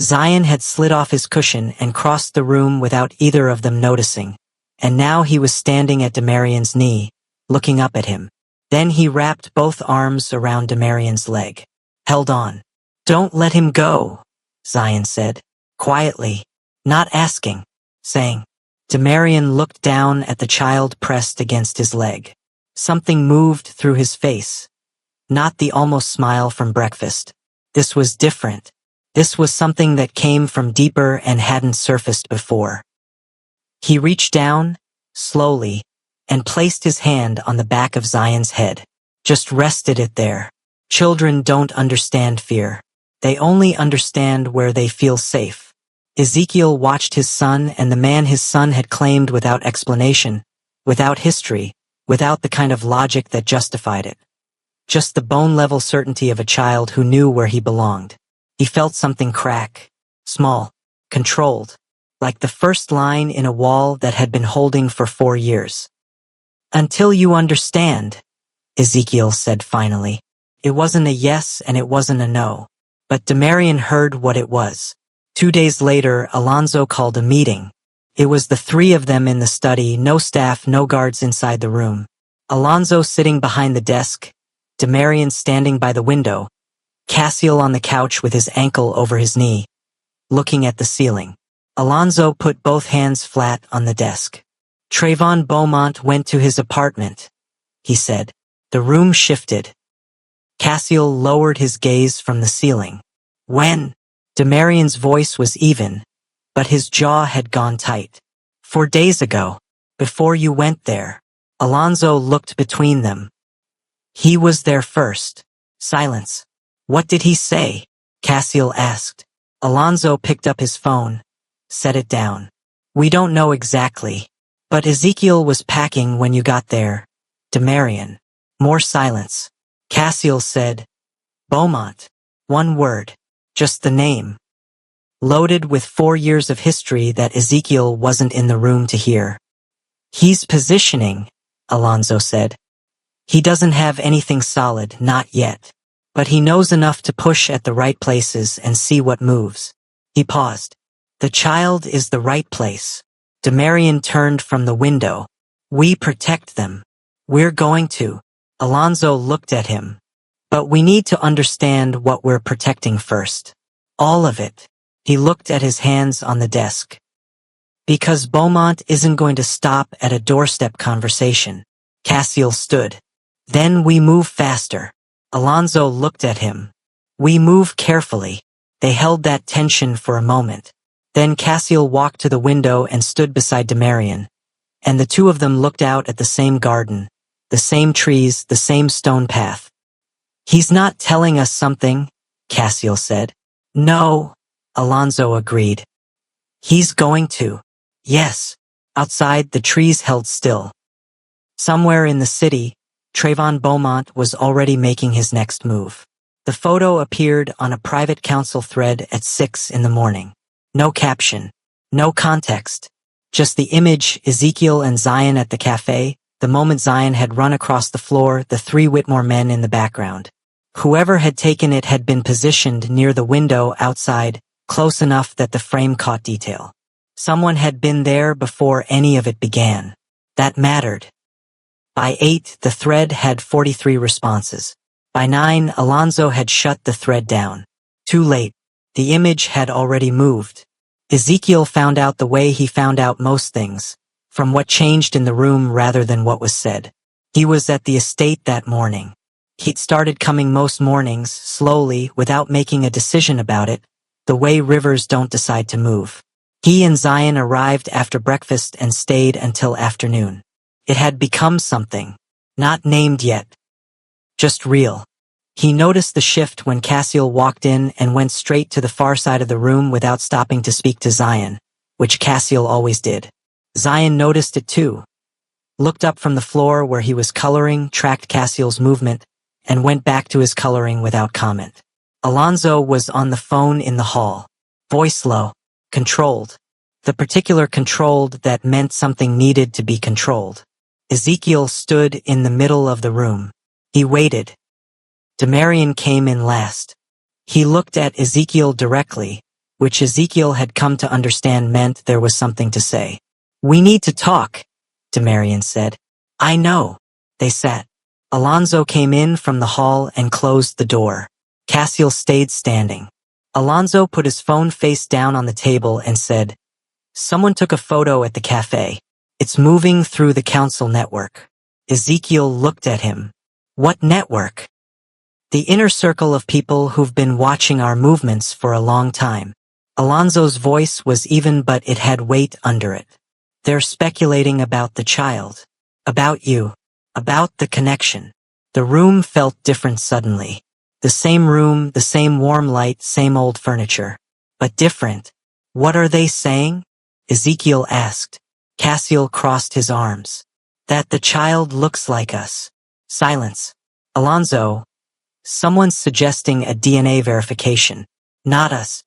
Zion had slid off his cushion and crossed the room without either of them noticing, and now he was standing at Demarian's knee, looking up at him. Then he wrapped both arms around Demarian's leg. Held on. Don't let him go, Zion said, quietly, not asking, saying. Demarian looked down at the child pressed against his leg. Something moved through his face. Not the almost smile from breakfast. This was different. This was something that came from deeper and hadn't surfaced before. He reached down, slowly, and placed his hand on the back of Zion's head. Just rested it there. Children don't understand fear. They only understand where they feel safe. Ezekiel watched his son and the man his son had claimed without explanation, without history, without the kind of logic that justified it. Just the bone-level certainty of a child who knew where he belonged. He felt something crack, small, controlled, like the first line in a wall that had been holding for 4 years. Until you understand, Ezekiel said finally. It wasn't a yes and it wasn't a no, but Demarian heard what it was. 2 days later, Alonzo called a meeting. It was the 3 of them in the study, no staff, no guards inside the room. Alonzo sitting behind the desk, Demarian standing by the window, Cassiel on the couch with his ankle over his knee, looking at the ceiling. Alonzo put both hands flat on the desk. Trayvon Beaumont went to his apartment, he said. The room shifted. Cassiel lowered his gaze from the ceiling. When? Demarian's voice was even, but his jaw had gone tight. 4 days ago, before you went there. Alonzo looked between them. He was there first. Silence. What did he say? Cassiel asked. Alonzo picked up his phone, set it down. We don't know exactly, but Ezekiel was packing when you got there. Demarian. More silence. Cassiel said, Beaumont. 1 word. Just the name. Loaded with 4 years of history that Ezekiel wasn't in the room to hear. He's positioning, Alonzo said. He doesn't have anything solid, not yet. But he knows enough to push at the right places and see what moves. He paused. The child is the right place. Demarian turned from the window. We protect them. We're going to. Alonso looked at him. But we need to understand what we're protecting first. All of it. He looked at his hands on the desk. Because Beaumont isn't going to stop at a doorstep conversation. Cassiel stood. Then we move faster. Alonso looked at him. We move carefully. They held that tension for a moment. Then Cassiel walked to the window and stood beside Demarian. And the two of them looked out at the same garden, the same trees, the same stone path. He's not telling us something, Cassiel said. No, Alonso agreed. He's going to. Yes. Outside, the trees held still. Somewhere in the city, Trayvon Beaumont was already making his next move. The photo appeared on a private council thread at 6 in the morning. No caption. No context. Just the image, Ezekiel and Zion at the cafe. The moment Zion had run across the floor, the 3 Whitmore men in the background. Whoever had taken it had been positioned near the window outside, close enough that the frame caught detail. Someone had been there before any of it began. That mattered. By 8, the thread had 43 responses. By 9, Alonso had shut the thread down. Too late. The image had already moved. Ezekiel found out the way he found out most things, from what changed in the room rather than what was said. He was at the estate that morning. He'd started coming most mornings, slowly, without making a decision about it, the way rivers don't decide to move. He and Zion arrived after breakfast and stayed until afternoon. It had become something. Not named yet. Just real. He noticed the shift when Cassiel walked in and went straight to the far side of the room without stopping to speak to Zion, which Cassiel always did. Zion noticed it too. Looked up from the floor where he was coloring, tracked Cassiel's movement, and went back to his coloring without comment. Alonso was on the phone in the hall. Voice low. Controlled. The particular controlled that meant something needed to be controlled. Ezekiel stood in the middle of the room. He waited. Demarian came in last. He looked at Ezekiel directly, which Ezekiel had come to understand meant there was something to say. We need to talk, Demarian said. I know. They sat. Alonso came in from the hall and closed the door. Cassiel stayed standing. Alonso put his phone face down on the table and said, Someone took a photo at the cafe. It's moving through the council network. Ezekiel looked at him. What network? The inner circle of people who've been watching our movements for a long time. Alonso's voice was even, but it had weight under it. They're speculating about the child. About you. About the connection. The room felt different suddenly. The same room, the same warm light, same old furniture. But different. What are they saying? Ezekiel asked. Cassiel crossed his arms. That the child looks like us. Silence. Alonso. Someone's suggesting a DNA verification. Not us.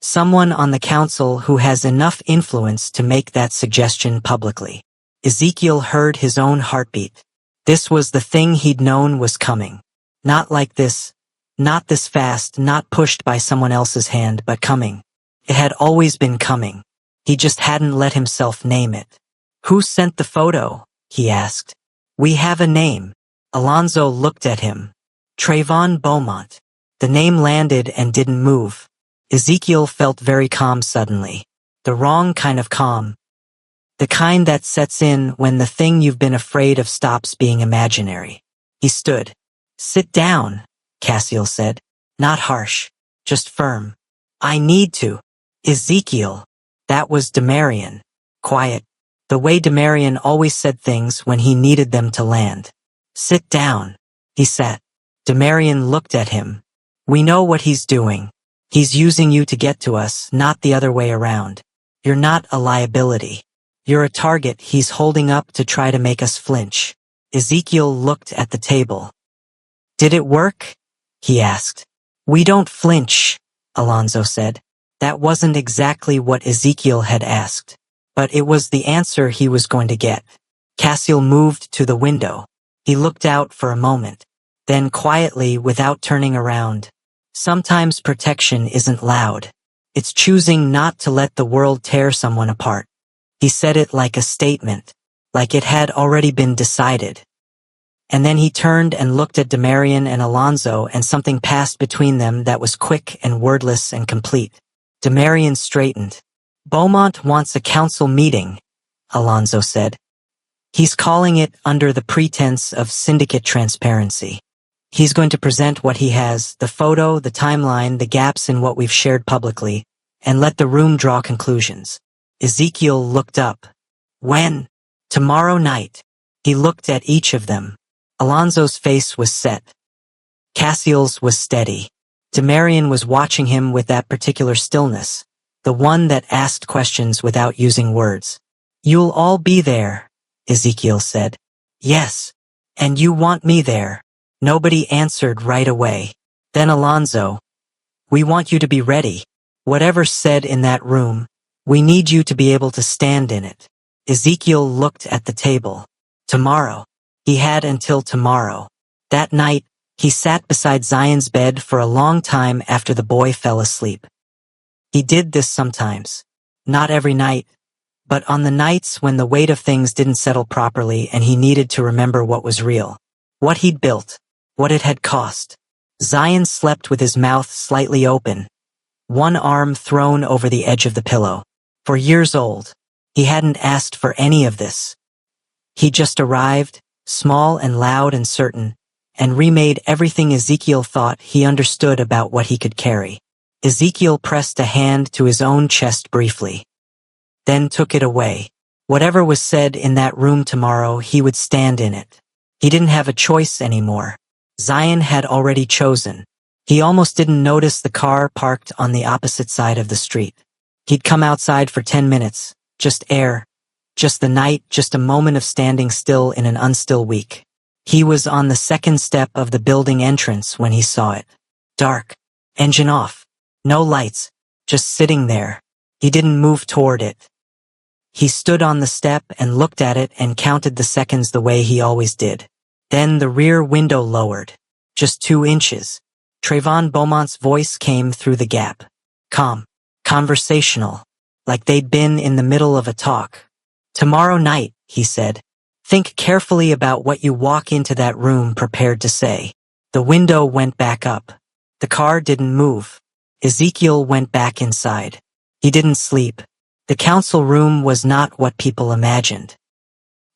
Someone on the council who has enough influence to make that suggestion publicly. Ezekiel heard his own heartbeat. This was the thing he'd known was coming. Not like this. Not this fast, not pushed by someone else's hand, but coming. It had always been coming. He just hadn't let himself name it. Who sent the photo? He asked. We have a name. Alonso looked at him. Trayvon Beaumont. The name landed and didn't move. Ezekiel felt very calm suddenly. The wrong kind of calm. The kind that sets in when the thing you've been afraid of stops being imaginary. He stood. Sit down, Cassiel said. Not harsh. Just firm. I need to. Ezekiel. That was Demarian. Quiet. The way Demarian always said things when he needed them to land. Sit down. He sat. Demarian looked at him. We know what he's doing. He's using you to get to us, not the other way around. You're not a liability. You're a target he's holding up to try to make us flinch. Ezekiel looked at the table. Did it work? He asked. We don't flinch, Alonso said. That wasn't exactly what Ezekiel had asked. But it was the answer he was going to get. Cassiel moved to the window. He looked out for a moment. Then quietly, without turning around. Sometimes protection isn't loud. It's choosing not to let the world tear someone apart. He said it like a statement, like it had already been decided. And then he turned and looked at Demarian and Alonso, and something passed between them that was quick and wordless and complete. Demarian straightened. Beaumont wants a council meeting, Alonso said. He's calling it under the pretense of syndicate transparency. He's going to present what he has, the photo, the timeline, the gaps in what we've shared publicly, and let the room draw conclusions. Ezekiel looked up. When? Tomorrow night. He looked at each of them. Alonso's face was set. Cassiel's was steady. Demarian was watching him with that particular stillness, the one that asked questions without using words. You'll all be there, Ezekiel said. Yes. And you want me there. Nobody answered right away. Then Alonso, we want you to be ready. Whatever's said in that room, we need you to be able to stand in it. Ezekiel looked at the table. Tomorrow. He had until tomorrow. That night, he sat beside Zion's bed for a long time after the boy fell asleep. He did this sometimes. Not every night, but on the nights when the weight of things didn't settle properly and he needed to remember what was real. What he'd built. What it had cost. Zion slept with his mouth slightly open, one arm thrown over the edge of the pillow. For years old, he hadn't asked for any of this. He just arrived, small and loud and certain, and remade everything Ezekiel thought he understood about what he could carry. Ezekiel pressed a hand to his own chest briefly, then took it away. Whatever was said in that room tomorrow, he would stand in it. He didn't have a choice anymore. Zion had already chosen. He almost didn't notice the car parked on the opposite side of the street. He'd come outside for 10 minutes, just air, just the night, just a moment of standing still in an unstill week. He was on the second step of the building entrance when he saw it. Dark. Engine off. No lights. Just sitting there. He didn't move toward it. He stood on the step and looked at it and counted the seconds the way he always did. Then the rear window lowered. Just 2 inches. Trayvon Beaumont's voice came through the gap. Calm. Conversational. Like they'd been in the middle of a talk. Tomorrow night, he said. Think carefully about what you walk into that room prepared to say. The window went back up. The car didn't move. Ezekiel went back inside. He didn't sleep. The council room was not what people imagined.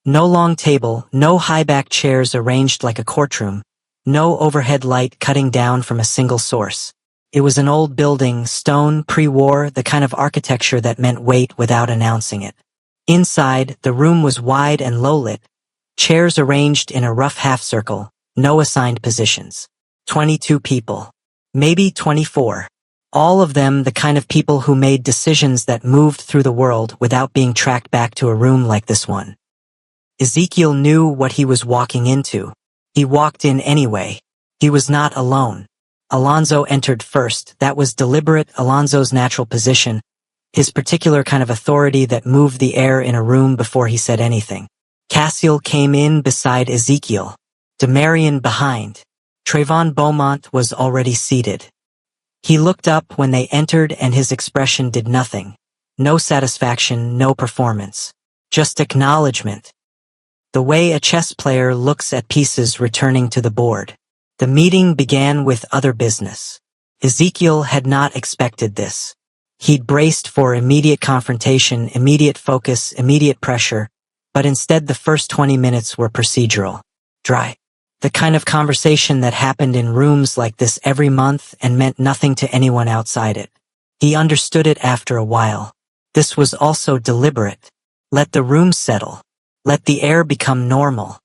No long table, no high-back chairs arranged like a courtroom, no overhead light cutting down from a single source. It was an old building, stone, pre-war, the kind of architecture that meant weight without announcing it. Inside, the room was wide and low-lit, chairs arranged in a rough half-circle, no assigned positions. 22 people. Maybe 24. All of them the kind of people who made decisions that moved through the world without being tracked back to a room like this one. Ezekiel knew what he was walking into. He walked in anyway. He was not alone. Alonso entered first. That was deliberate, Alonso's natural position, his particular kind of authority that moved the air in a room before he said anything. Cassiel came in beside Ezekiel. Demarian behind. Trayvon Beaumont was already seated. He looked up when they entered and his expression did nothing. No satisfaction, no performance. Just acknowledgement. The way a chess player looks at pieces returning to the board. The meeting began with other business. Ezekiel had not expected this. He'd braced for immediate confrontation, immediate focus, immediate pressure, but instead the first 20 minutes were procedural. Dry. The kind of conversation that happened in rooms like this every month and meant nothing to anyone outside it. He understood it after a while. This was also deliberate. Let the room settle. Let the air become normal.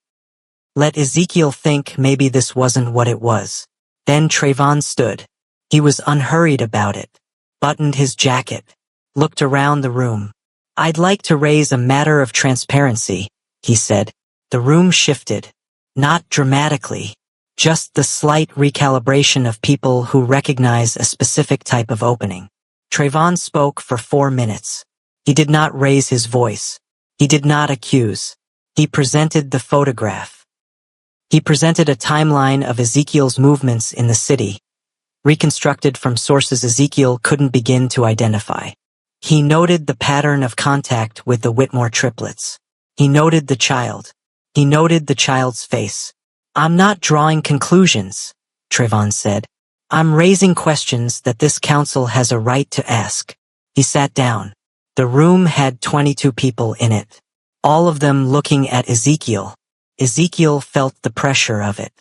Let Ezekiel think maybe this wasn't what it was. Then Trayvon stood. He was unhurried about it. Buttoned his jacket. Looked around the room. I'd like to raise a matter of transparency, he said. The room shifted. Not dramatically. Just the slight recalibration of people who recognize a specific type of opening. Trayvon spoke for 4 minutes. He did not raise his voice. He did not accuse. He presented the photograph. He presented a timeline of Ezekiel's movements in the city. reconstructed from sources Ezekiel couldn't begin to identify. He noted the pattern of contact with the Whitmore triplets. He noted the child. He noted the child's face. "I'm not drawing conclusions," Trayvon said. "I'm raising questions that this council has a right to ask." He sat down. The room had 22 people in it, all of them looking at Ezekiel. Ezekiel felt the pressure of it.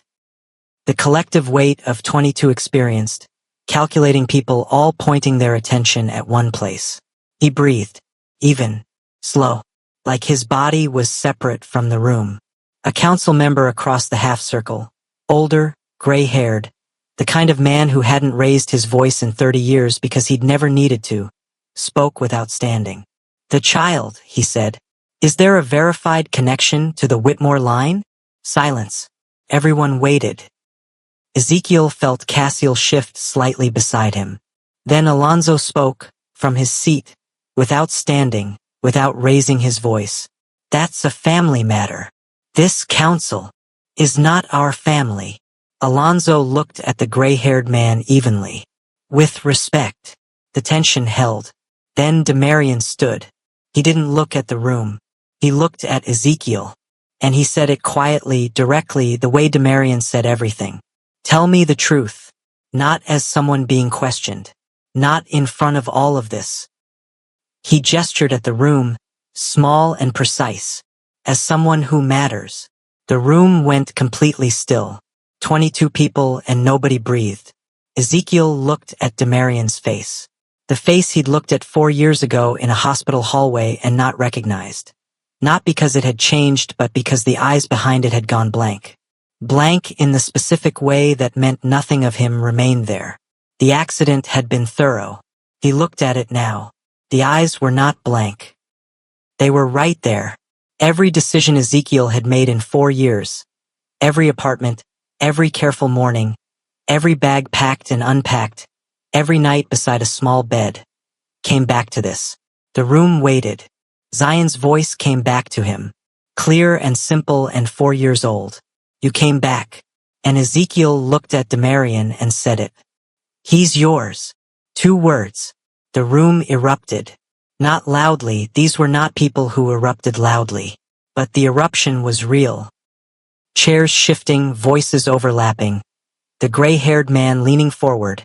The collective weight of 22 experienced, calculating people all pointing their attention at one place. He breathed, even, slow, like his body was separate from the room. A council member across the half-circle, older, gray-haired, the kind of man who hadn't raised his voice in 30 years because he'd never needed to, spoke without standing. "The child," he said. "Is there a verified connection to the Whitmore line?" Silence. Everyone waited. Ezekiel felt Cassiel shift slightly beside him. Then Alonzo spoke, from his seat, without standing, without raising his voice. "That's a family matter. This council is not our family." Alonzo looked at the gray-haired man evenly. With respect. The tension held. Then Demarian stood. He didn't look at the room. He looked at Ezekiel. And he said it quietly, directly, the way Demarian said everything. "Tell me the truth. Not as someone being questioned. Not in front of all of this." He gestured at the room, small and precise. "As someone who matters." The room went completely still. 22 people and nobody breathed. Ezekiel looked at Demarian's face. The face he'd looked at 4 years ago in a hospital hallway and not recognized. Not because it had changed, but because the eyes behind it had gone blank. Blank in the specific way that meant nothing of him remained there. The accident had been thorough. He looked at it now. The eyes were not blank. They were right there. Every decision Ezekiel had made in 4 years. Every apartment, every careful morning, every bag packed and unpacked, every night beside a small bed, came back to this. The room waited. Zion's voice came back to him, clear and simple and 4 years old. "You came back." And Ezekiel looked at Demarian and said it. "He's yours." 2 words. The room erupted. Not loudly, these were not people who erupted loudly. But the eruption was real. Chairs shifting, voices overlapping. The gray-haired man leaning forward.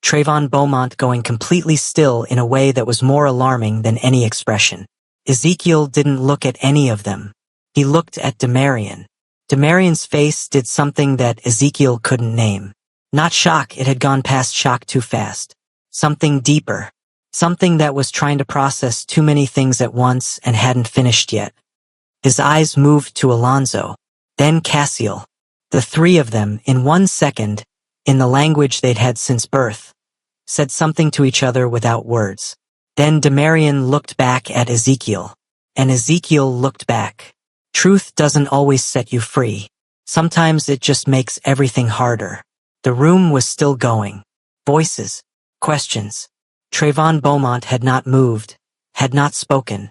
Trayvon Beaumont going completely still in a way that was more alarming than any expression. Ezekiel didn't look at any of them. He looked at Demarian. Demarian's face did something that Ezekiel couldn't name. Not shock, it had gone past shock too fast. Something deeper. Something that was trying to process too many things at once and hadn't finished yet. His eyes moved to Alonzo, then Cassiel. The 3 of them, in 1 second, in the language they'd had since birth, said something to each other without words. Then Demarian looked back at Ezekiel. And Ezekiel looked back. Truth doesn't always set you free. Sometimes it just makes everything harder. The room was still going. Voices. Questions. Trayvon Beaumont had not moved, had not spoken.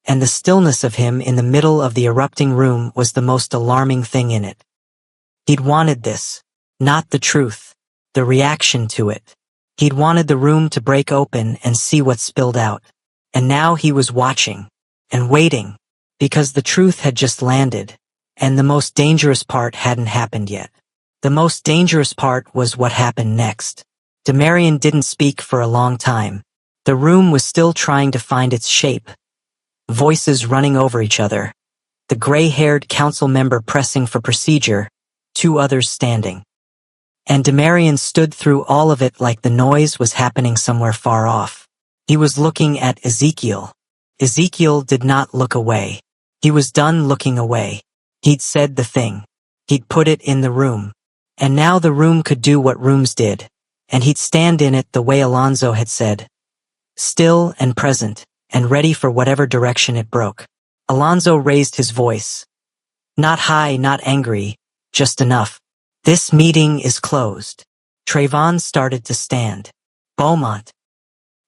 And the stillness of him in the middle of the erupting room was the most alarming thing in it. He'd wanted this. Not the truth. The reaction to it. He'd wanted the room to break open and see what spilled out. And now he was watching. And waiting. Because the truth had just landed. And the most dangerous part hadn't happened yet. The most dangerous part was what happened next. Demarian didn't speak for a long time. The room was still trying to find its shape. Voices running over each other. The gray-haired council member pressing for procedure. 2 others standing. And Demarian stood through all of it like the noise was happening somewhere far off. He was looking at Ezekiel. Ezekiel did not look away. He was done looking away. He'd said the thing. He'd put it in the room. And now the room could do what rooms did. And he'd stand in it the way Alonzo had said. Still and present, and ready for whatever direction it broke. Alonzo raised his voice. Not high, not angry, just enough. "This meeting is closed." Trayvon started to stand. "Beaumont."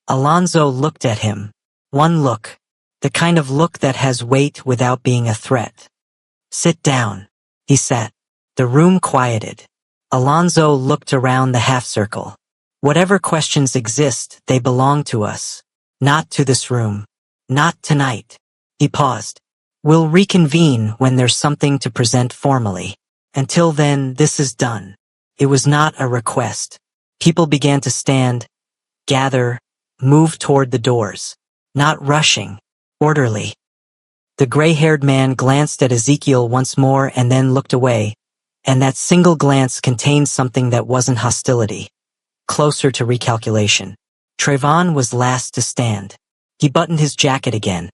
Alonzo looked at him. One look. The kind of look that has weight without being a threat. "Sit down." He sat. The room quieted. Alonzo looked around the half-circle. Whatever questions exist, they belong to us. Not to this room. Not tonight. He paused. We'll reconvene when there's something to present formally. Until then, this is done. It was not a request. People began to stand, gather, move toward the doors. Not rushing. Orderly. The gray-haired man glanced at Ezekiel once more and then looked away, and that single glance contained something that wasn't hostility. Closer to recalculation. Trayvon was last to stand. He buttoned his jacket again.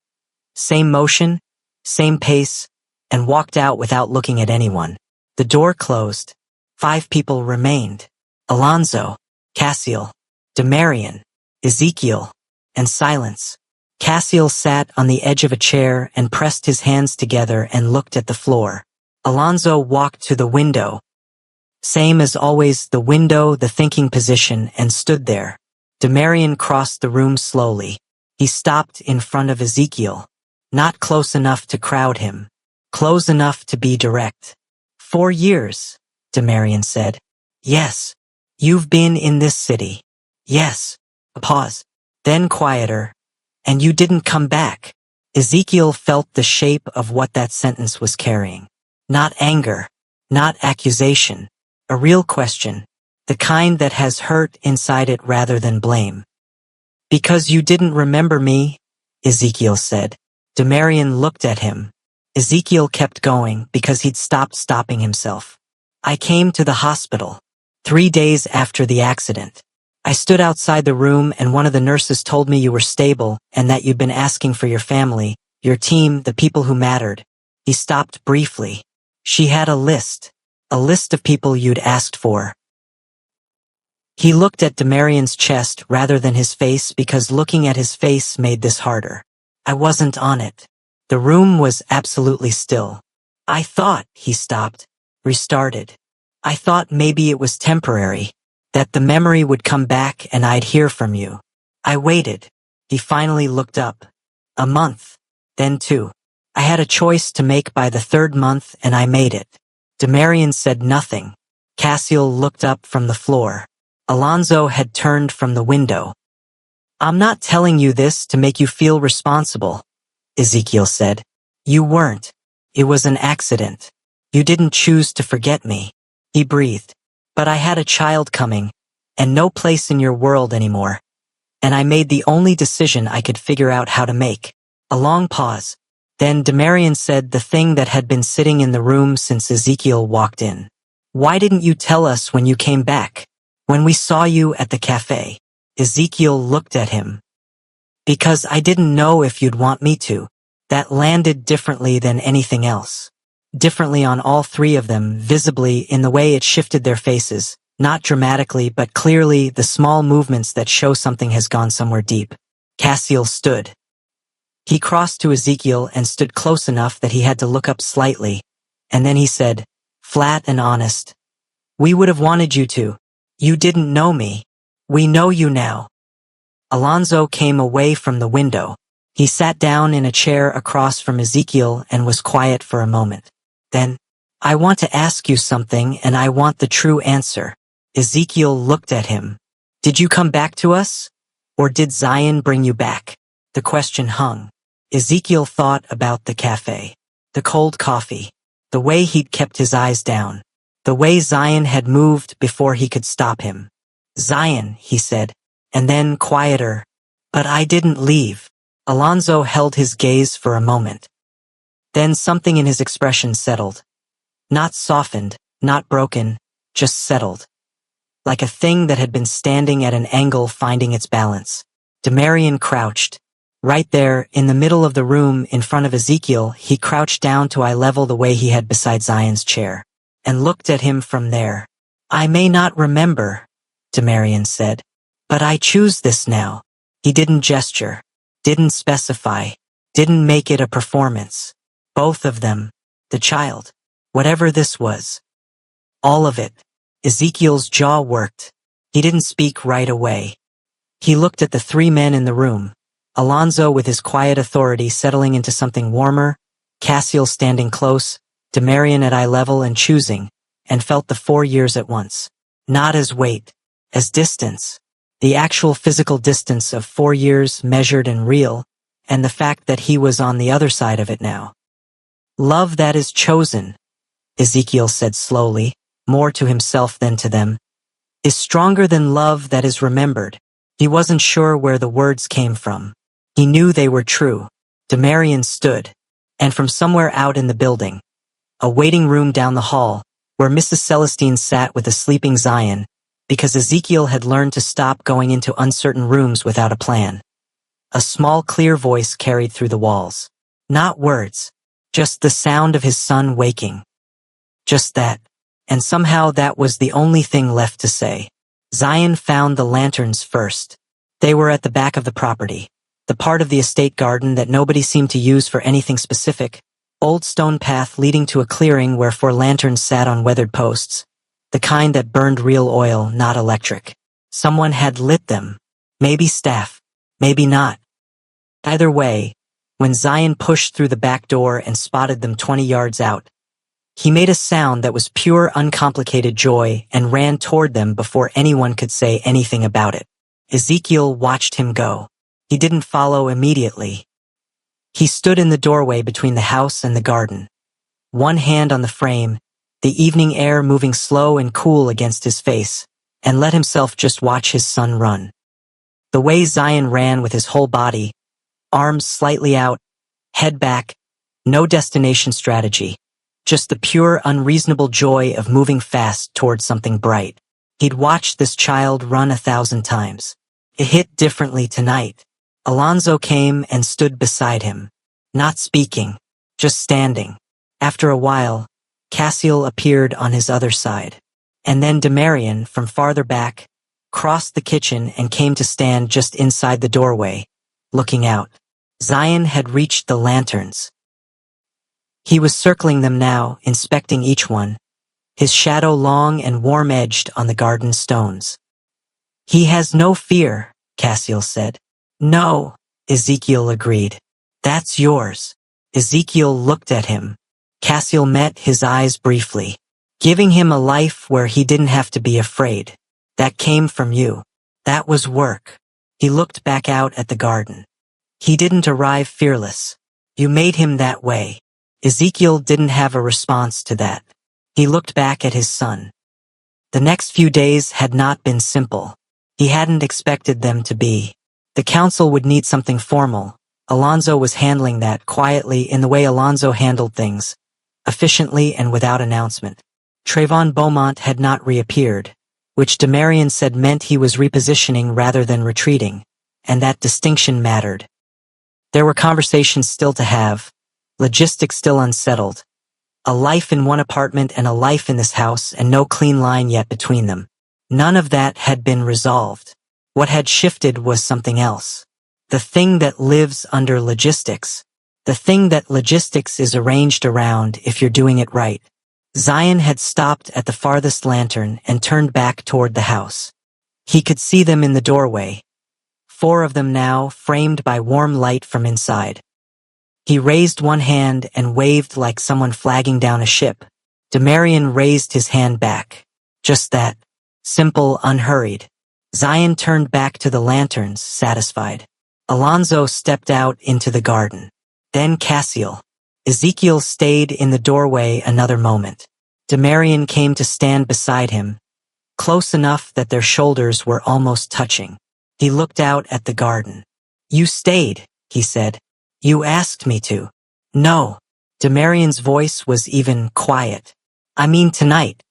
Same motion, same pace, and walked out without looking at anyone. The door closed. 5 people remained. Alonzo, Cassiel, Demarian, Ezekiel, and silence. Cassiel sat on the edge of a chair and pressed his hands together and looked at the floor. Alonzo walked to the window. Same as always, the window, the thinking position, and stood there. Demarian crossed the room slowly. He stopped in front of Ezekiel. Not close enough to crowd him. Close enough to be direct. 4 years, Demarian said. Yes. You've been in this city. Yes. A pause. Then quieter. And you didn't come back. Ezekiel felt the shape of what that sentence was carrying. Not anger. Not accusation. A real question. The kind that has hurt inside it rather than blame. Because you didn't remember me, Ezekiel said. Demarian looked at him. Ezekiel kept going because he'd stopped stopping himself. I came to the hospital. 3 days after the accident. I stood outside the room and one of the nurses told me you were stable and that you'd been asking for your family, your team, the people who mattered. He stopped briefly. She had a list of people you'd asked for. He looked at Demarian's chest rather than his face because looking at his face made this harder. I wasn't on it. The room was absolutely still. I thought, he stopped, restarted. I thought maybe it was temporary, that the memory would come back and I'd hear from you. I waited. He finally looked up. A month, then 2. I had a choice to make by the 3rd month and I made it. Demarian said nothing. Cassiel looked up from the floor. Alonzo had turned from the window. I'm not telling you this to make you feel responsible, Ezekiel said. You weren't. It was an accident. You didn't choose to forget me. He breathed. But I had a child coming, and no place in your world anymore. And I made the only decision I could figure out how to make. A long pause. Then Demarian said the thing that had been sitting in the room since Ezekiel walked in. Why didn't you tell us when you came back? When we saw you at the cafe? Ezekiel looked at him. Because I didn't know if you'd want me to. That landed differently than anything else. Differently on all 3 of them, visibly in the way it shifted their faces, not dramatically but clearly the small movements that show something has gone somewhere deep. Cassiel stood. He crossed to Ezekiel and stood close enough that he had to look up slightly, and then he said, flat and honest, we would have wanted you to. You didn't know me. We know you now. Alonzo came away from the window. He sat down in a chair across from Ezekiel and was quiet for a moment. Then, I want to ask you something and I want the true answer. Ezekiel looked at him. Did you come back to us? Or did Zion bring you back? The question hung. Ezekiel thought about the cafe. The cold coffee. The way he'd kept his eyes down. The way Zion had moved before he could stop him. Zion, he said. And then quieter. But I didn't leave. Alonzo held his gaze for a moment. Then something in his expression settled. Not softened, not broken, just settled. Like a thing that had been standing at an angle finding its balance. Demarian crouched. Right there, in the middle of the room, in front of Ezekiel, he crouched down to eye level the way he had beside Zion's chair. And looked at him from there. I may not remember, Demarian said. But I choose this now. He didn't gesture. Didn't specify. Didn't make it a performance. Both of them. The child. Whatever this was. All of it. Ezekiel's jaw worked. He didn't speak right away. He looked at the 3 men in the room. Alonzo with his quiet authority settling into something warmer, Cassiel standing close, Demarian at eye level and choosing, and felt the 4 years at once. Not as weight. as distance. The actual physical distance of 4 years measured and real, and the fact that he was on the other side of it now. Love that is chosen, Ezekiel said slowly, more to himself than to them, is stronger than love that is remembered. He wasn't sure where the words came from. He knew they were true. Demarian stood, and from somewhere out in the building, a waiting room down the hall, where Mrs. Celestine sat with a sleeping Zion, because Ezekiel had learned to stop going into uncertain rooms without a plan. A small, clear voice carried through the walls. Not words, just the sound of his son waking. Just that, and somehow that was the only thing left to say. Zion found the lanterns first. They were at the back of the property, the part of the estate garden that nobody seemed to use for anything specific, old stone path leading to a clearing where 4 lanterns sat on weathered posts, the kind that burned real oil, not electric. Someone had lit them. Maybe staff, maybe not. Either way, when Zion pushed through the back door and spotted them 20 yards out, he made a sound that was pure, uncomplicated joy and ran toward them before anyone could say anything about it. Ezekiel watched him go. He didn't follow immediately. He stood in the doorway between the house and the garden, one hand on the frame, the evening air moving slow and cool against his face, and let himself just watch his son run. The way Zion ran with his whole body, arms slightly out, head back, no destination strategy, just the pure, unreasonable joy of moving fast towards something bright. He'd watched this child run 1,000 times. It hit differently tonight. Alonzo came and stood beside him, not speaking, just standing. After a while, Cassiel appeared on his other side. And then Demarian, from farther back, crossed the kitchen and came to stand just inside the doorway, looking out. Zion had reached the lanterns. He was circling them now, inspecting each one, his shadow long and warm-edged on the garden stones. He has no fear, Cassiel said. No, Ezekiel agreed. That's yours. Ezekiel looked at him. Cassiel met his eyes briefly, giving him a life where he didn't have to be afraid. That came from you. That was work. He looked back out at the garden. He didn't arrive fearless. You made him that way. Ezekiel didn't have a response to that. He looked back at his son. The next few days had not been simple. He hadn't expected them to be. The council would need something formal. Alonzo was handling that quietly in the way Alonzo handled things, efficiently and without announcement. Trayvon Beaumont had not reappeared, which Demarian said meant he was repositioning rather than retreating, and that distinction mattered. There were conversations still to have, logistics still unsettled, a life in one apartment and a life in this house and no clean line yet between them. None of that had been resolved. What had shifted was something else. The thing that lives under logistics. The thing that logistics is arranged around if you're doing it right. Zion had stopped at the farthest lantern and turned back toward the house. He could see them in the doorway. 4 of them now, framed by warm light from inside. He raised one hand and waved like someone flagging down a ship. Demarian raised his hand back. Just that. Simple, unhurried. Zion turned back to the lanterns, satisfied. Alonzo stepped out into the garden. Then Cassiel. Ezekiel stayed in the doorway another moment. Demarian came to stand beside him, close enough that their shoulders were almost touching. He looked out at the garden. You stayed, he said. You asked me to. No. Demarian's voice was even quiet. I mean tonight.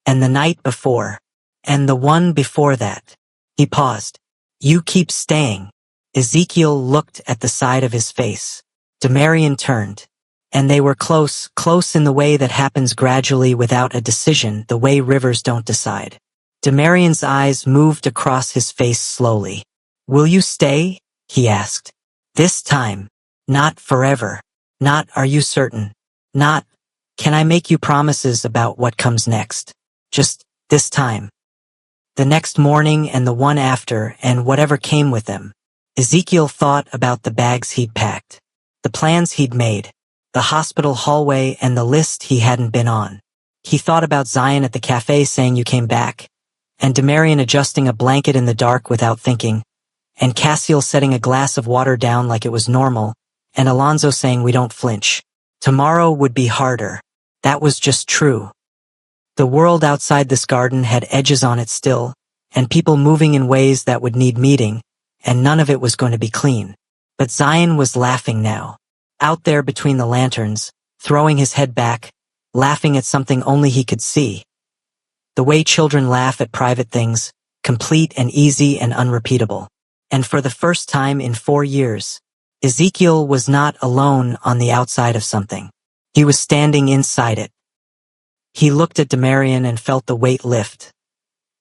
And the night before. And the one before that. He paused. You keep staying. Ezekiel looked at the side of his face. Demarian turned. And they were close in the way that happens gradually without a decision, the way rivers don't decide. Demarian's eyes moved across his face slowly. Will you stay? He asked. This time. Not forever. Not, are you certain? Not, can I make you promises about what comes next? Just, this time. The next morning and the one after and whatever came with them. Ezekiel thought about the bags he'd packed. The plans he'd made. The hospital hallway and the list he hadn't been on. He thought about Zion at the cafe saying you came back. and Demarian adjusting a blanket in the dark without thinking, and Cassiel setting a glass of water down like it was normal, and Alonso saying we don't flinch. Tomorrow would be harder. That was just true. The world outside this garden had edges on it still, and people moving in ways that would need meeting, and none of it was going to be clean. But Zion was laughing now. Out there between the lanterns, throwing his head back, laughing at something only he could see. The way children laugh at private things, complete and easy and unrepeatable. And for the first time in 4 years, Ezekiel was not alone on the outside of something. He was standing inside it. He looked at Demarian and felt the weight lift.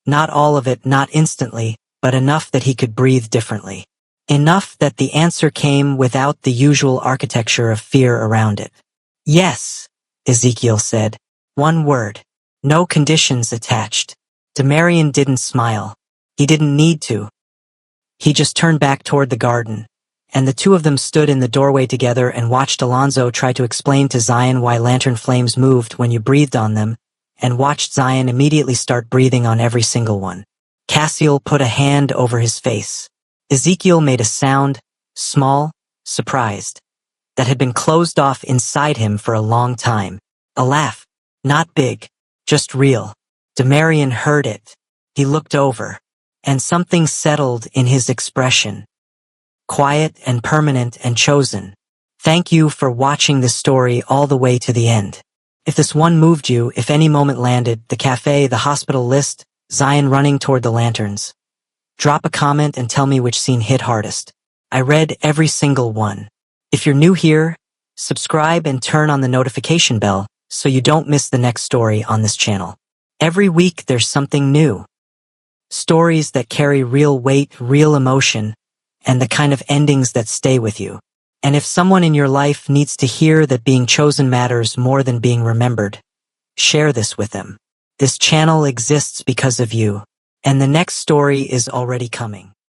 Not all of it, not instantly, but enough that he could breathe differently. Enough that the answer came without the usual architecture of fear around it. Yes, Ezekiel said. One word. No conditions attached. Demarian didn't smile. He didn't need to. He just turned back toward the garden, and the two of them stood in the doorway together and watched Alonso try to explain to Zion why lantern flames moved when you breathed on them, and watched Zion immediately start breathing on every single one. Cassiel put a hand over his face. Ezekiel made a sound, small, surprised, that had been closed off inside him for a long time. A laugh, not big, just real. Demarian heard it. He looked over, and something settled in his expression. Quiet and permanent and chosen. Thank you for watching this story all the way to the end. If this one moved you, if any moment landed, the cafe, the hospital list, Zion running toward the lanterns. Drop a comment and tell me which scene hit hardest. I read every single one. If you're new here, subscribe and turn on the notification bell so you don't miss the next story on this channel. Every week there's something new. Stories that carry real weight, real emotion, and the kind of endings that stay with you. And if someone in your life needs to hear that being chosen matters more than being remembered, share this with them. This channel exists because of you, and the next story is already coming.